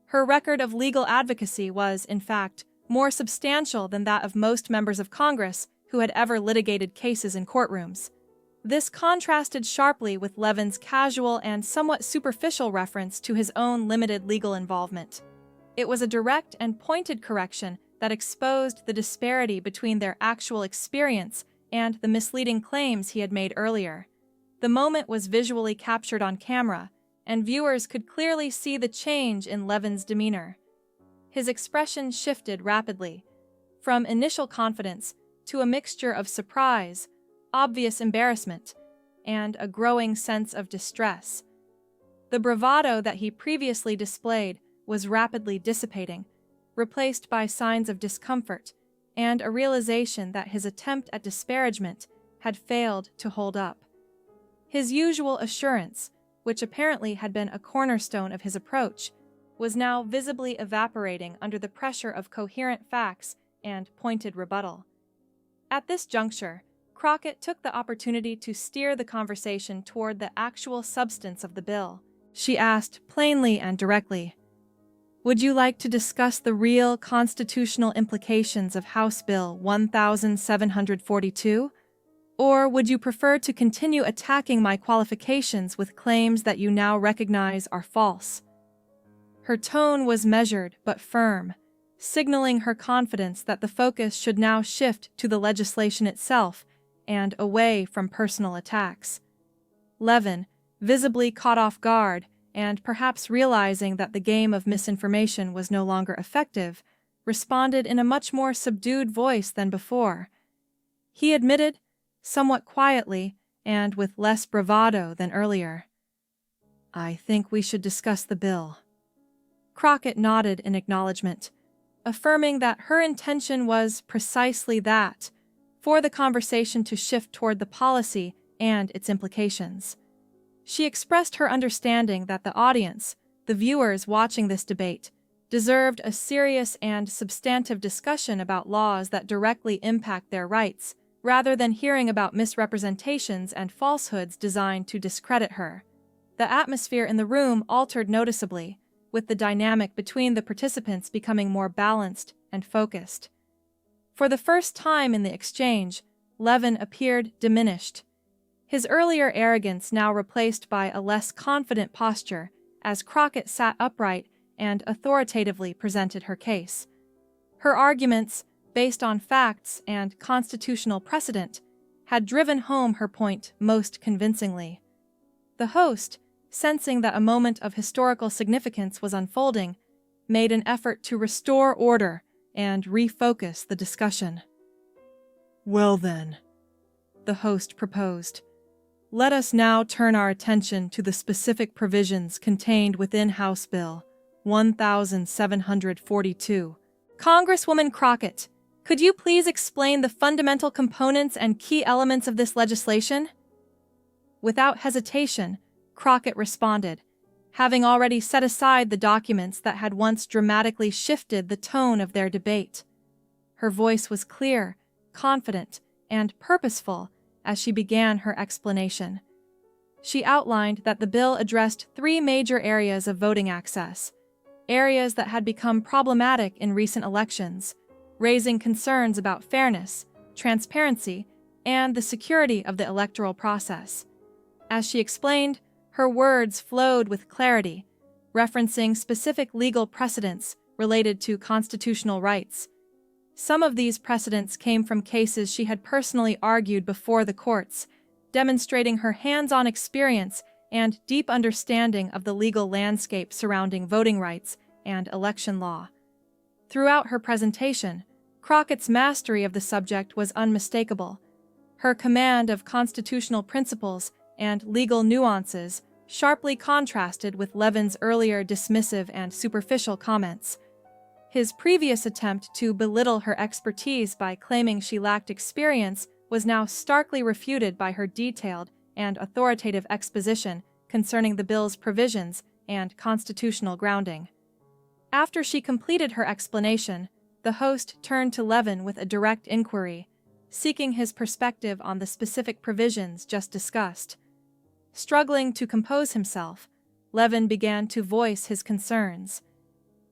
Her record of legal advocacy was, in fact, more substantial than that of most members of Congress who had ever litigated cases in courtrooms. This contrasted sharply with Levin's casual and somewhat superficial reference to his own limited legal involvement. It was a direct and pointed correction that exposed the disparity between their actual experience and the misleading claims he had made earlier. The moment was visually captured on camera, and viewers could clearly see the change in Levin's demeanor. His expression shifted rapidly, from initial confidence to a mixture of surprise, obvious embarrassment, and a growing sense of distress. The bravado that he previously displayed was rapidly dissipating, replaced by signs of discomfort and a realization that his attempt at disparagement had failed to hold up. His usual assurance, which apparently had been a cornerstone of his approach, was now visibly evaporating under the pressure of coherent facts and pointed rebuttal. At this juncture, Crockett took the opportunity to steer the conversation toward the actual substance of the bill. She asked plainly and directly, "Would you like to discuss the real constitutional implications of House Bill 1742? Or would you prefer to continue attacking my qualifications with claims that you now recognize are false?" Her tone was measured but firm, signaling her confidence that the focus should now shift to the legislation itself and away from personal attacks. Levin, visibly caught off guard, and perhaps realizing that the game of misinformation was no longer effective, responded in a much more subdued voice than before. He admitted, somewhat quietly and with less bravado than earlier, "I think we should discuss the bill." Crockett nodded in acknowledgement, affirming that her intention was precisely that, for the conversation to shift toward the policy and its implications. She expressed her understanding that the audience, the viewers watching this debate, deserved a serious and substantive discussion about laws that directly impact their rights, rather than hearing about misrepresentations and falsehoods designed to discredit her. The atmosphere in the room altered noticeably, with the dynamic between the participants becoming more balanced and focused. For the first time in the exchange, Levin appeared diminished, his earlier arrogance now replaced by a less confident posture as Crockett sat upright and authoritatively presented her case. Her arguments, based on facts and constitutional precedent, had driven home her point most convincingly. The host, sensing that a moment of historical significance was unfolding, made an effort to restore order and refocus the discussion. "Well then," the host proposed, "let us now turn our attention to the specific provisions contained within House Bill 1742. Congresswoman Crockett, could you please explain the fundamental components and key elements of this legislation?" Without hesitation, Crockett responded, having already set aside the documents that had once dramatically shifted the tone of their debate. Her voice was clear, confident, and purposeful as she began her explanation. She outlined that the bill addressed three major areas of voting access, areas that had become problematic in recent elections, raising concerns about fairness, transparency, and the security of the electoral process. As she explained, her words flowed with clarity, referencing specific legal precedents related to constitutional rights. Some of these precedents came from cases she had personally argued before the courts, demonstrating her hands-on experience and deep understanding of the legal landscape surrounding voting rights and election law. Throughout her presentation, Crockett's mastery of the subject was unmistakable. Her command of constitutional principles and legal nuances sharply contrasted with Levin's earlier dismissive and superficial comments. His previous attempt to belittle her expertise by claiming she lacked experience was now starkly refuted by her detailed and authoritative exposition concerning the bill's provisions and constitutional grounding. After she completed her explanation, the host turned to Levin with a direct inquiry, seeking his perspective on the specific provisions just discussed. Struggling to compose himself, Levin began to voice his concerns.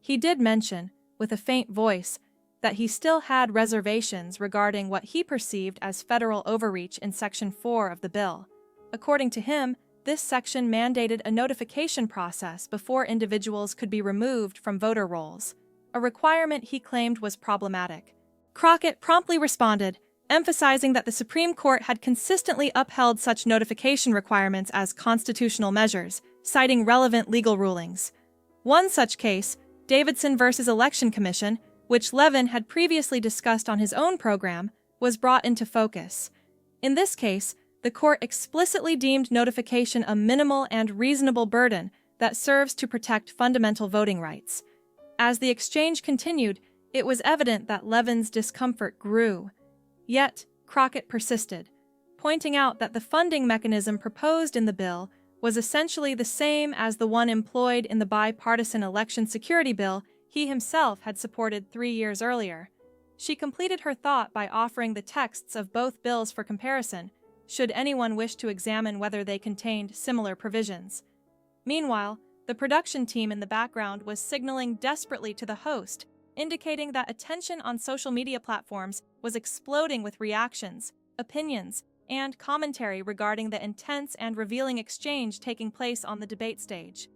He did mention, with a faint voice, that he still had reservations regarding what he perceived as federal overreach in Section 4 of the bill. According to him, this section mandated a notification process before individuals could be removed from voter rolls, a requirement he claimed was problematic. Crockett promptly responded, emphasizing that the Supreme Court had consistently upheld such notification requirements as constitutional measures, citing relevant legal rulings. One such case, Davidson v. Election Commission, which Levin had previously discussed on his own program, was brought into focus. In this case, the court explicitly deemed notification a minimal and reasonable burden that serves to protect fundamental voting rights. As the exchange continued, it was evident that Levin's discomfort grew. Yet, Crockett persisted, pointing out that the funding mechanism proposed in the bill was essentially the same as the one employed in the bipartisan election security bill he himself had supported 3 years earlier. She completed her thought by offering the texts of both bills for comparison, should anyone wish to examine whether they contained similar provisions. Meanwhile, the production team in the background was signaling desperately to the host, indicating that attention on social media platforms was exploding with reactions, opinions, and commentary regarding the intense and revealing exchange taking place on the debate stage.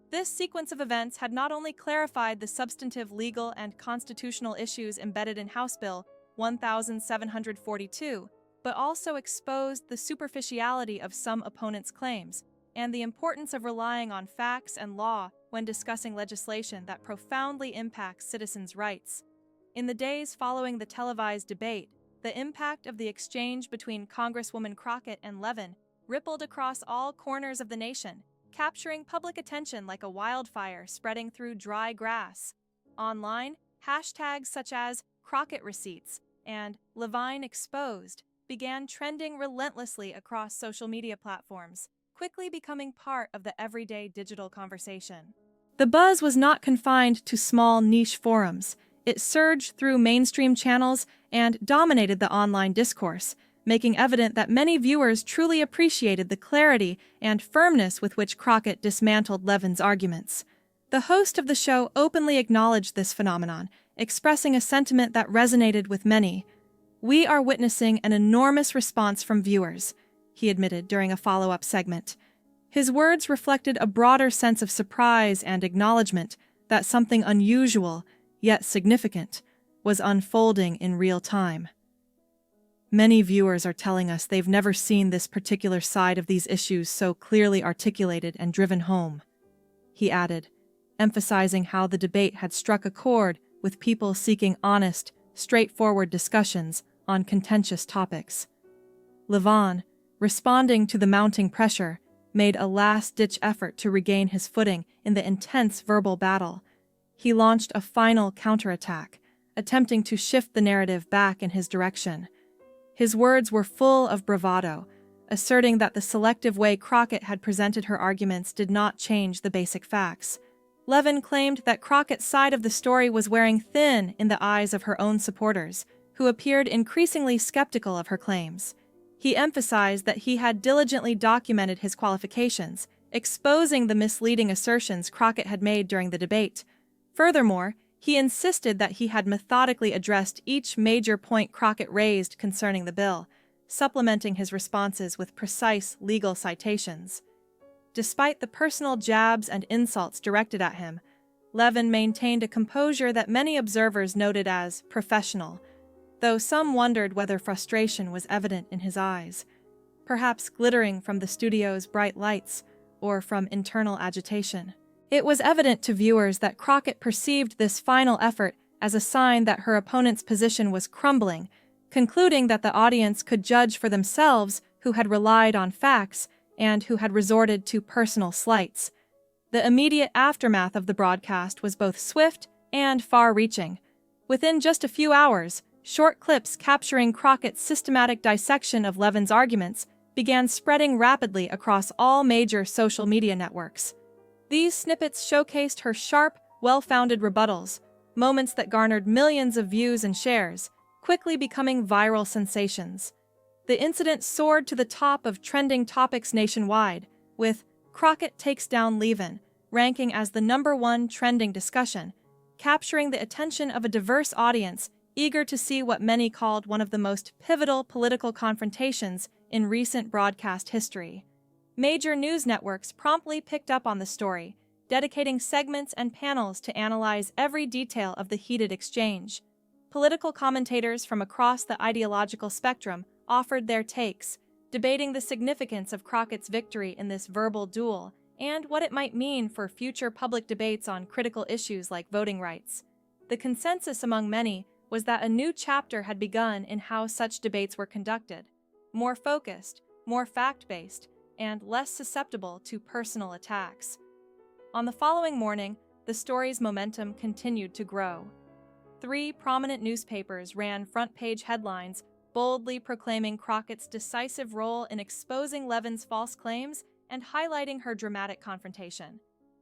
This sequence of events had not only clarified the substantive legal and constitutional issues embedded in House Bill 1742, but also exposed the superficiality of some opponents' claims and the importance of relying on facts and law when discussing legislation that profoundly impacts citizens' rights. In the days following the televised debate, the impact of the exchange between Congresswoman Crockett and Levin rippled across all corners of the nation, capturing public attention like a wildfire spreading through dry grass. Online, hashtags such as Crockett Receipts and Levin Exposed began trending relentlessly across social media platforms, quickly becoming part of the everyday digital conversation. The buzz was not confined to small niche forums. It surged through mainstream channels and dominated the online discourse, making evident that many viewers truly appreciated the clarity and firmness with which Crockett dismantled Levin's arguments. The host of the show openly acknowledged this phenomenon, expressing a sentiment that resonated with many. "We are witnessing an enormous response from viewers," he admitted during a follow-up segment. His words reflected a broader sense of surprise and acknowledgement that something unusual, yet significant, was unfolding in real time. "Many viewers are telling us they've never seen this particular side of these issues so clearly articulated and driven home," he added, emphasizing how the debate had struck a chord with people seeking honest, straightforward discussions on contentious topics. Levin, responding to the mounting pressure, made a last-ditch effort to regain his footing in the intense verbal battle. He launched a final counterattack, attempting to shift the narrative back in his direction. His words were full of bravado, asserting that the selective way Crockett had presented her arguments did not change the basic facts. Levin claimed that Crockett's side of the story was wearing thin in the eyes of her own supporters, who appeared increasingly skeptical of her claims. He emphasized that he had diligently documented his qualifications, exposing the misleading assertions Crockett had made during the debate. Furthermore, he insisted that he had methodically addressed each major point Crockett raised concerning the bill, supplementing his responses with precise legal citations. Despite the personal jabs and insults directed at him, Levin maintained a composure that many observers noted as professional, though some wondered whether frustration was evident in his eyes, perhaps glittering from the studio's bright lights or from internal agitation. It was evident to viewers that Crockett perceived this final effort as a sign that her opponent's position was crumbling, concluding that the audience could judge for themselves who had relied on facts and who had resorted to personal slights. The immediate aftermath of the broadcast was both swift and far-reaching. Within just a few hours, short clips capturing Crockett's systematic dissection of Levin's arguments began spreading rapidly across all major social media networks. These snippets showcased her sharp, well-founded rebuttals, moments that garnered millions of views and shares, quickly becoming viral sensations. The incident soared to the top of trending topics nationwide, with "Crockett takes down Levin" ranking as the #1 trending discussion, capturing the attention of a diverse audience eager to see what many called one of the most pivotal political confrontations in recent broadcast history. Major news networks promptly picked up on the story, dedicating segments and panels to analyze every detail of the heated exchange. Political commentators from across the ideological spectrum offered their takes, debating the significance of Crockett's victory in this verbal duel and what it might mean for future public debates on critical issues like voting rights. The consensus among many was that a new chapter had begun in how such debates were conducted, more focused, more fact-based, and less susceptible to personal attacks. On the following morning, the story's momentum continued to grow. 3 prominent newspapers ran front-page headlines boldly proclaiming Crockett's decisive role in exposing Levin's false claims and highlighting her dramatic confrontation.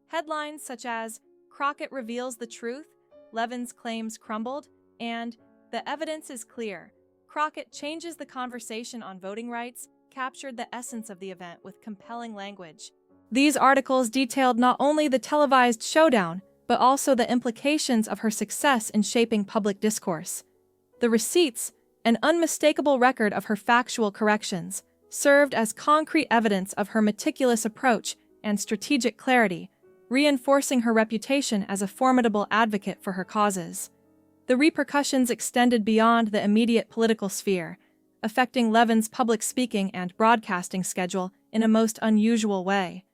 Headlines such as "Crockett reveals the truth," "Levin's claims crumbled," and "The evidence is clear, Crockett changes the conversation on voting rights" captured the essence of the event with compelling language. These articles detailed not only the televised showdown, but also the implications of her success in shaping public discourse. The receipts, an unmistakable record of her factual corrections, served as concrete evidence of her meticulous approach and strategic clarity, reinforcing her reputation as a formidable advocate for her causes. The repercussions extended beyond the immediate political sphere, affecting Levin's public speaking and broadcasting schedule in a most unusual way.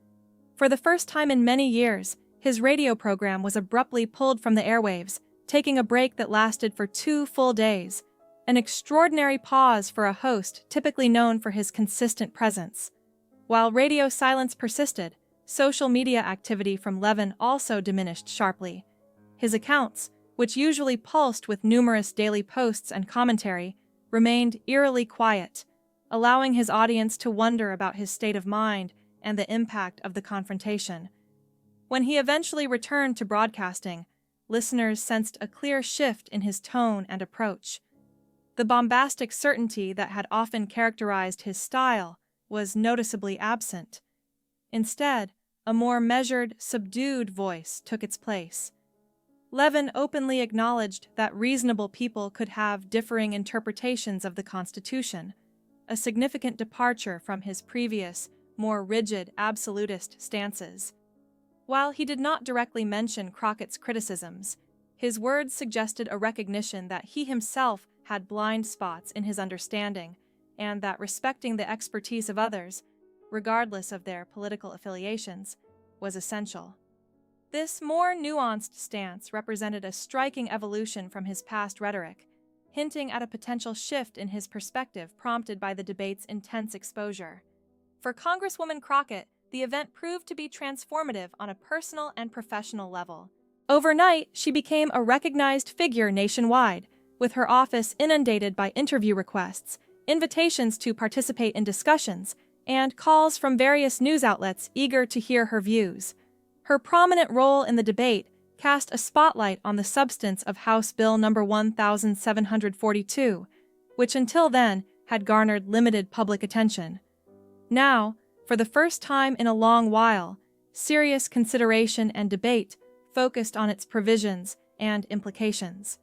For the first time in many years, his radio program was abruptly pulled from the airwaves, taking a break that lasted for 2 full days, an extraordinary pause for a host typically known for his consistent presence. While radio silence persisted, social media activity from Levin also diminished sharply. His accounts, which usually pulsed with numerous daily posts and commentary, remained eerily quiet, allowing his audience to wonder about his state of mind and the impact of the confrontation. When he eventually returned to broadcasting, listeners sensed a clear shift in his tone and approach. The bombastic certainty that had often characterized his style was noticeably absent. Instead, a more measured, subdued voice took its place. Levin openly acknowledged that reasonable people could have differing interpretations of the Constitution, a significant departure from his previous, more rigid, absolutist stances. While he did not directly mention Crockett's criticisms, his words suggested a recognition that he himself had blind spots in his understanding, and that respecting the expertise of others, regardless of their political affiliations, was essential. This more nuanced stance represented a striking evolution from his past rhetoric, hinting at a potential shift in his perspective prompted by the debate's intense exposure. For Congresswoman Crockett, the event proved to be transformative on a personal and professional level. Overnight, she became a recognized figure nationwide, with her office inundated by interview requests, invitations to participate in discussions, and calls from various news outlets eager to hear her views. Her prominent role in the debate cast a spotlight on the substance of House Bill No. 1742, which until then had garnered limited public attention. Now, for the first time in a long while, serious consideration and debate focused on its provisions and implications.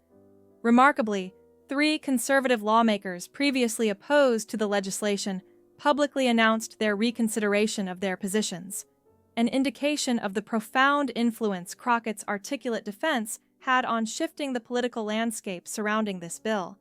Remarkably, 3 conservative lawmakers previously opposed to the legislation publicly announced their reconsideration of their positions, an indication of the profound influence Crockett's articulate defense had on shifting the political landscape surrounding this bill.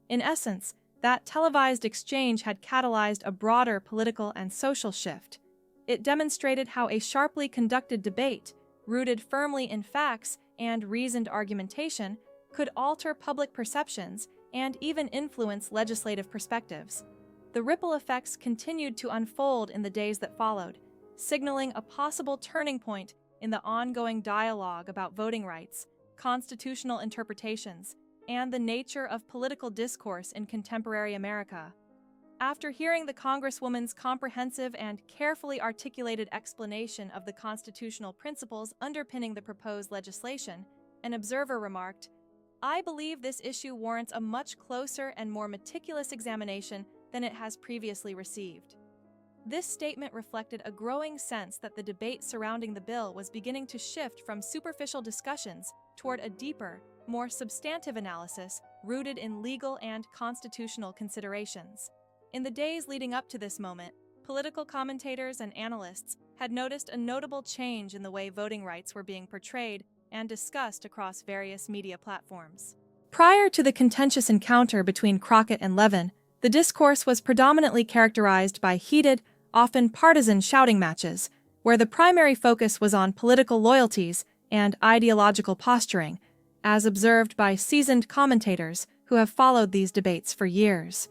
In essence, that televised exchange had catalyzed a broader political and social shift. It demonstrated how a sharply conducted debate, rooted firmly in facts and reasoned argumentation, could alter public perceptions and even influence legislative perspectives. The ripple effects continued to unfold in the days that followed, signaling a possible turning point in the ongoing dialogue about voting rights, constitutional interpretations, and the nature of political discourse in contemporary America. After hearing the Congresswoman's comprehensive and carefully articulated explanation of the constitutional principles underpinning the proposed legislation, an observer remarked, "I believe this issue warrants a much closer and more meticulous examination than it has previously received." This statement reflected a growing sense that the debate surrounding the bill was beginning to shift from superficial discussions toward a deeper, more substantive analysis rooted in legal and constitutional considerations. In the days leading up to this moment, political commentators and analysts had noticed a notable change in the way voting rights were being portrayed and discussed across various media platforms. Prior to the contentious encounter between Crockett and Levin, the discourse was predominantly characterized by heated, often partisan shouting matches, where the primary focus was on political loyalties and ideological posturing, as observed by seasoned commentators who have followed these debates for years.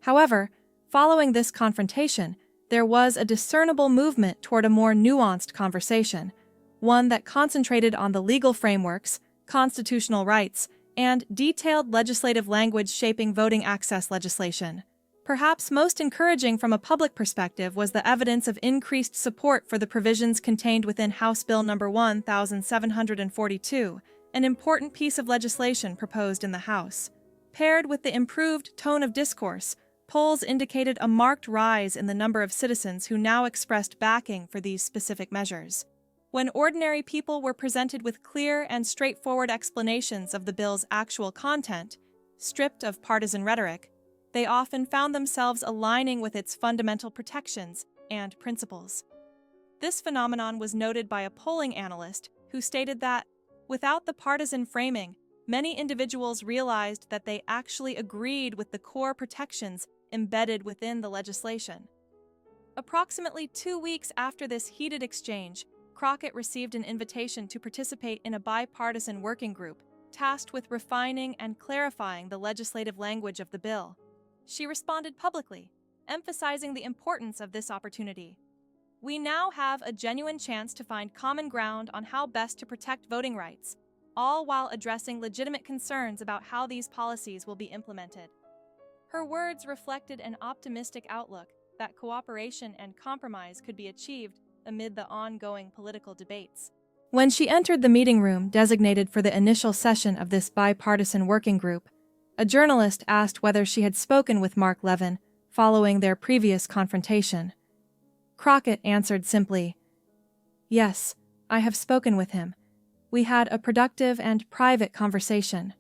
However, following this confrontation, there was a discernible movement toward a more nuanced conversation, one that concentrated on the legal frameworks, constitutional rights, and detailed legislative language shaping voting access legislation. Perhaps most encouraging from a public perspective was the evidence of increased support for the provisions contained within House Bill No. 1742, an important piece of legislation proposed in the House. Paired with the improved tone of discourse, polls indicated a marked rise in the number of citizens who now expressed backing for these specific measures. When ordinary people were presented with clear and straightforward explanations of the bill's actual content, stripped of partisan rhetoric, they often found themselves aligning with its fundamental protections and principles. This phenomenon was noted by a polling analyst who stated that, without the partisan framing, many individuals realized that they actually agreed with the core protections embedded within the legislation. Approximately 2 weeks after this heated exchange, Crockett received an invitation to participate in a bipartisan working group tasked with refining and clarifying the legislative language of the bill. She responded publicly, emphasizing the importance of this opportunity. "We now have a genuine chance to find common ground on how best to protect voting rights, all while addressing legitimate concerns about how these policies will be implemented." Her words reflected an optimistic outlook that cooperation and compromise could be achieved amid the ongoing political debates. When she entered the meeting room designated for the initial session of this bipartisan working group, a journalist asked whether she had spoken with Mark Levin following their previous confrontation. Crockett answered simply, "Yes, I have spoken with him. We had a productive and private conversation."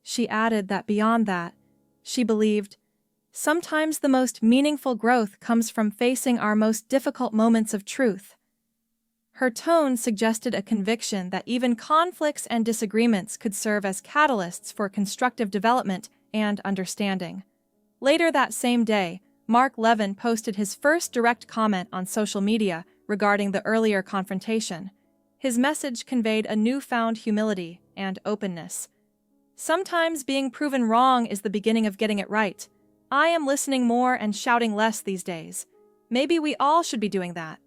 She added that beyond that, she believed, "Sometimes the most meaningful growth comes from facing our most difficult moments of truth." Her tone suggested a conviction that even conflicts and disagreements could serve as catalysts for constructive development and understanding. Later that same day, Mark Levin posted his first direct comment on social media regarding the earlier confrontation. His message conveyed a newfound humility and openness. "Sometimes being proven wrong is the beginning of getting it right. I am listening more and shouting less these days. Maybe we all should be doing that."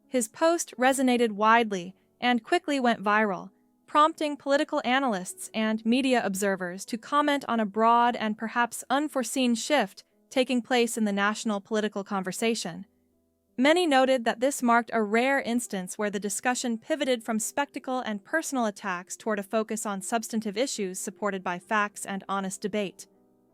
His post resonated widely and quickly went viral, prompting political analysts and media observers to comment on a broad and perhaps unforeseen shift taking place in the national political conversation. Many noted that this marked a rare instance where the discussion pivoted from spectacle and personal attacks toward a focus on substantive issues supported by facts and honest debate.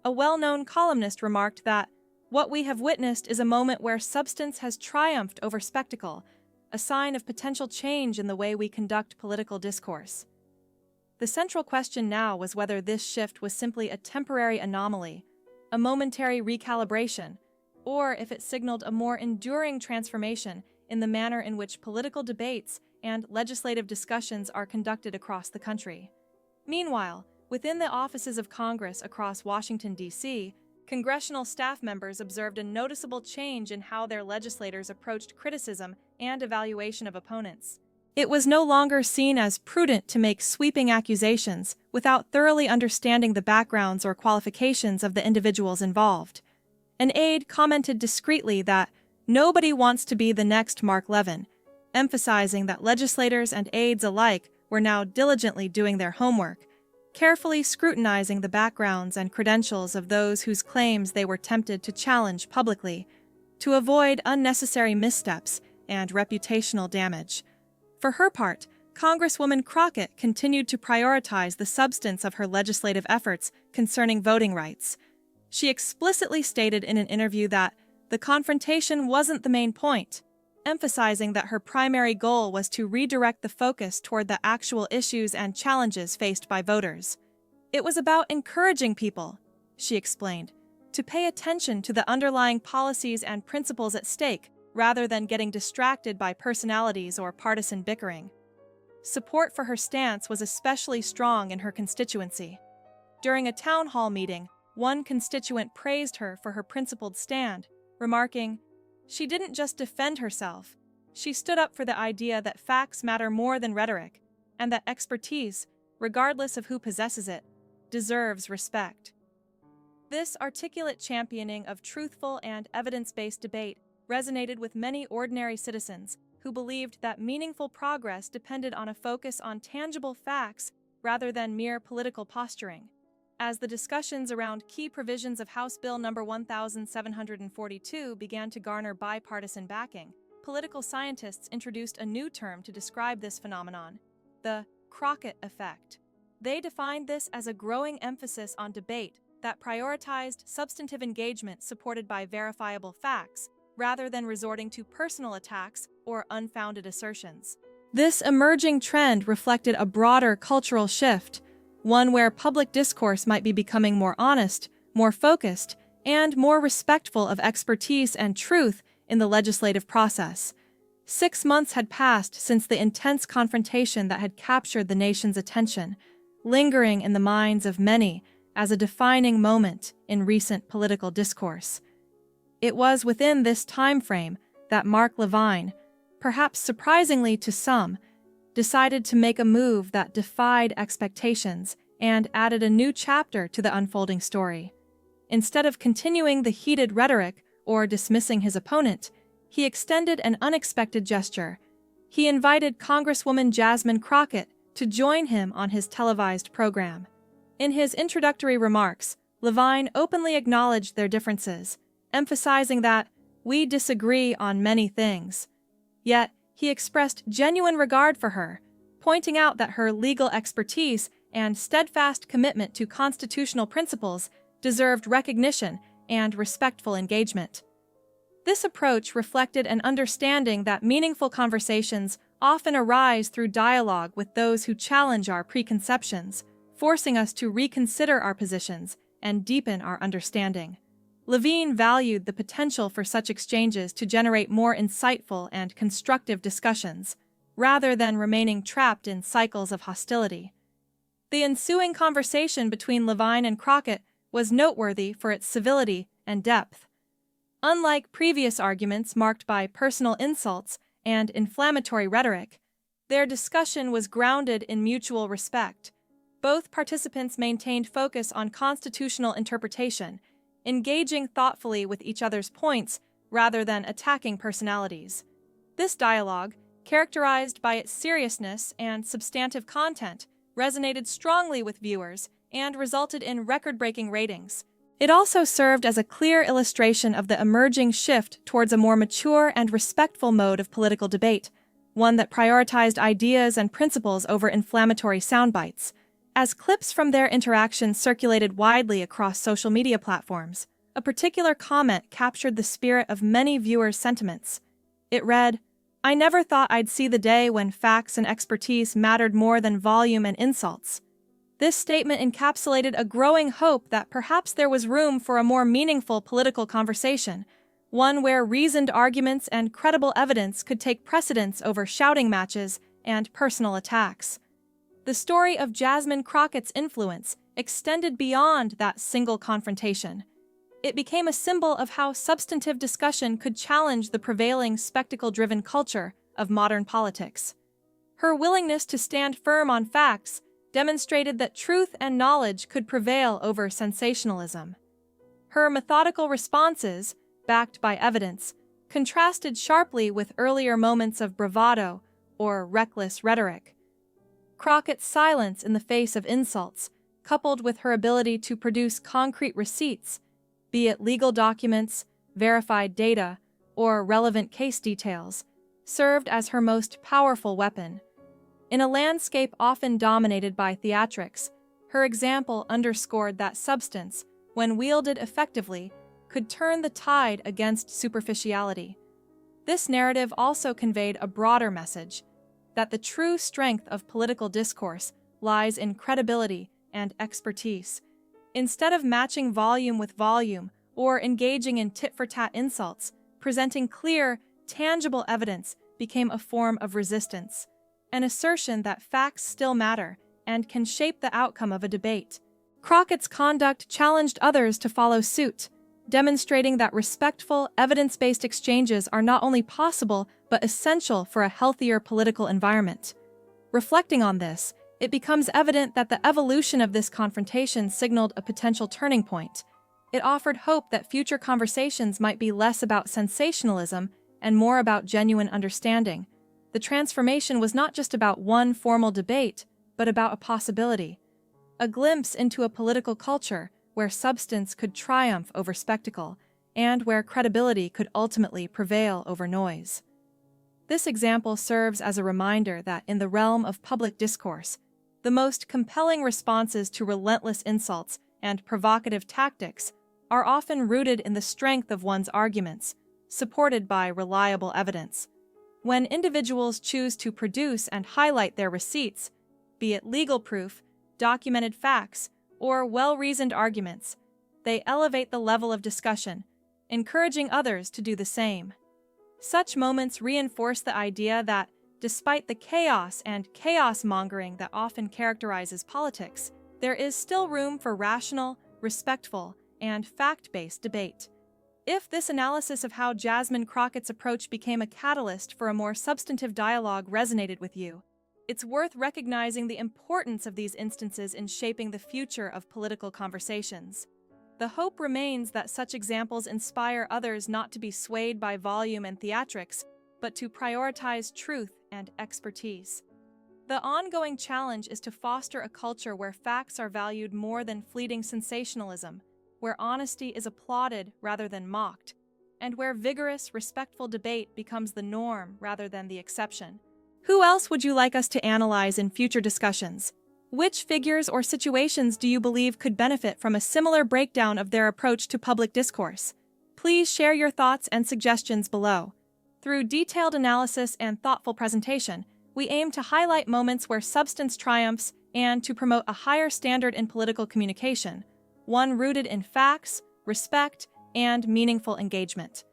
A well-known columnist remarked that, "What we have witnessed is a moment where substance has triumphed over spectacle, a sign of potential change in the way we conduct political discourse." The central question now was whether this shift was simply a temporary anomaly, a momentary recalibration, or if it signaled a more enduring transformation in the manner in which political debates and legislative discussions are conducted across the country. Meanwhile, within the offices of Congress across Washington, D.C., congressional staff members observed a noticeable change in how their legislators approached criticism and evaluation of opponents. It was no longer seen as prudent to make sweeping accusations without thoroughly understanding the backgrounds or qualifications of the individuals involved. An aide commented discreetly that nobody wants to be the next Mark Levin, emphasizing that legislators and aides alike were now diligently doing their homework, carefully scrutinizing the backgrounds and credentials of those whose claims they were tempted to challenge publicly, to avoid unnecessary missteps and reputational damage. For her part, Congresswoman Crockett continued to prioritize the substance of her legislative efforts concerning voting rights. She explicitly stated in an interview that the confrontation wasn't the main point, emphasizing that her primary goal was to redirect the focus toward the actual issues and challenges faced by voters. It was about encouraging people, she explained, to pay attention to the underlying policies and principles at stake rather than getting distracted by personalities or partisan bickering. Support for her stance was especially strong in her constituency. During a town hall meeting, one constituent praised her for her principled stand, remarking, "She didn't just defend herself. She stood up for the idea that facts matter more than rhetoric, and that expertise, regardless of who possesses it, deserves respect." This articulate championing of truthful and evidence-based debate resonated with many ordinary citizens who believed that meaningful progress depended on a focus on tangible facts rather than mere political posturing. As the discussions around key provisions of House Bill No. 1742 began to garner bipartisan backing, political scientists introduced a new term to describe this phenomenon: the Crockett effect. They defined this as a growing emphasis on debate that prioritized substantive engagement supported by verifiable facts, rather than resorting to personal attacks or unfounded assertions. This emerging trend reflected a broader cultural shift, one where public discourse might be becoming more honest, more focused, and more respectful of expertise and truth in the legislative process. 6 months had passed since the intense confrontation that had captured the nation's attention, lingering in the minds of many as a defining moment in recent political discourse. It was within this time frame that Mark Levin, perhaps surprisingly to some, decided to make a move that defied expectations and added a new chapter to the unfolding story. Instead of continuing the heated rhetoric or dismissing his opponent, he extended an unexpected gesture. He invited Congresswoman Jasmine Crockett to join him on his televised program. In his introductory remarks, Levin openly acknowledged their differences, emphasizing that we disagree on many things. Yet, he expressed genuine regard for her, pointing out that her legal expertise and steadfast commitment to constitutional principles deserved recognition and respectful engagement. This approach reflected an understanding that meaningful conversations often arise through dialogue with those who challenge our preconceptions, forcing us to reconsider our positions and deepen our understanding. Levin valued the potential for such exchanges to generate more insightful and constructive discussions, rather than remaining trapped in cycles of hostility. The ensuing conversation between Levin and Crockett was noteworthy for its civility and depth. Unlike previous arguments marked by personal insults and inflammatory rhetoric, their discussion was grounded in mutual respect. Both participants maintained focus on constitutional interpretation, engaging thoughtfully with each other's points rather than attacking personalities. This dialogue, characterized by its seriousness and substantive content, resonated strongly with viewers and resulted in record-breaking ratings. It also served as a clear illustration of the emerging shift towards a more mature and respectful mode of political debate, one that prioritized ideas and principles over inflammatory soundbites. As clips from their interactions circulated widely across social media platforms, a particular comment captured the spirit of many viewers' sentiments. It read, "I never thought I'd see the day when facts and expertise mattered more than volume and insults." This statement encapsulated a growing hope that perhaps there was room for a more meaningful political conversation, one where reasoned arguments and credible evidence could take precedence over shouting matches and personal attacks. The story of Jasmine Crockett's influence extended beyond that single confrontation. It became a symbol of how substantive discussion could challenge the prevailing spectacle-driven culture of modern politics. Her willingness to stand firm on facts demonstrated that truth and knowledge could prevail over sensationalism. Her methodical responses, backed by evidence, contrasted sharply with earlier moments of bravado or reckless rhetoric. Crockett's silence in the face of insults coupled with her ability to produce concrete receipts, be it legal documents, verified data, or relevant case details, served as her most powerful weapon. In a landscape often dominated by theatrics, her example underscored that substance, when wielded effectively, could turn the tide against superficiality. This narrative also conveyed a broader message, that the true strength of political discourse lies in credibility and expertise. Instead of matching volume with volume or engaging in tit-for-tat insults, presenting clear, tangible evidence became a form of resistance, an assertion that facts still matter and can shape the outcome of a debate. Crockett's conduct challenged others to follow suit, demonstrating that respectful, evidence-based exchanges are not only possible but essential for a healthier political environment. Reflecting on this, it becomes evident that the evolution of this confrontation signaled a potential turning point. It offered hope that future conversations might be less about sensationalism and more about genuine understanding. The transformation was not just about one formal debate, but about a possibility, a glimpse into a political culture where substance could triumph over spectacle and where credibility could ultimately prevail over noise. This example serves as a reminder that in the realm of public discourse, the most compelling responses to relentless insults and provocative tactics are often rooted in the strength of one's arguments, supported by reliable evidence. When individuals choose to produce and highlight their receipts, be it legal proof, documented facts, or well-reasoned arguments, they elevate the level of discussion, encouraging others to do the same. Such moments reinforce the idea that, despite the chaos and chaos-mongering that often characterizes politics, there is still room for rational, respectful, and fact-based debate. If this analysis of how Jasmine Crockett's approach became a catalyst for a more substantive dialogue resonated with you, it's worth recognizing the importance of these instances in shaping the future of political conversations. The hope remains that such examples inspire others not to be swayed by volume and theatrics, but to prioritize truth and expertise. The ongoing challenge is to foster a culture where facts are valued more than fleeting sensationalism, where honesty is applauded rather than mocked, and where vigorous, respectful debate becomes the norm rather than the exception. Who else would you like us to analyze in future discussions? Which figures or situations do you believe could benefit from a similar breakdown of their approach to public discourse? Please share your thoughts and suggestions below. Through detailed analysis and thoughtful presentation, we aim to highlight moments where substance triumphs and to promote a higher standard in political communication, one rooted in facts, respect, and meaningful engagement.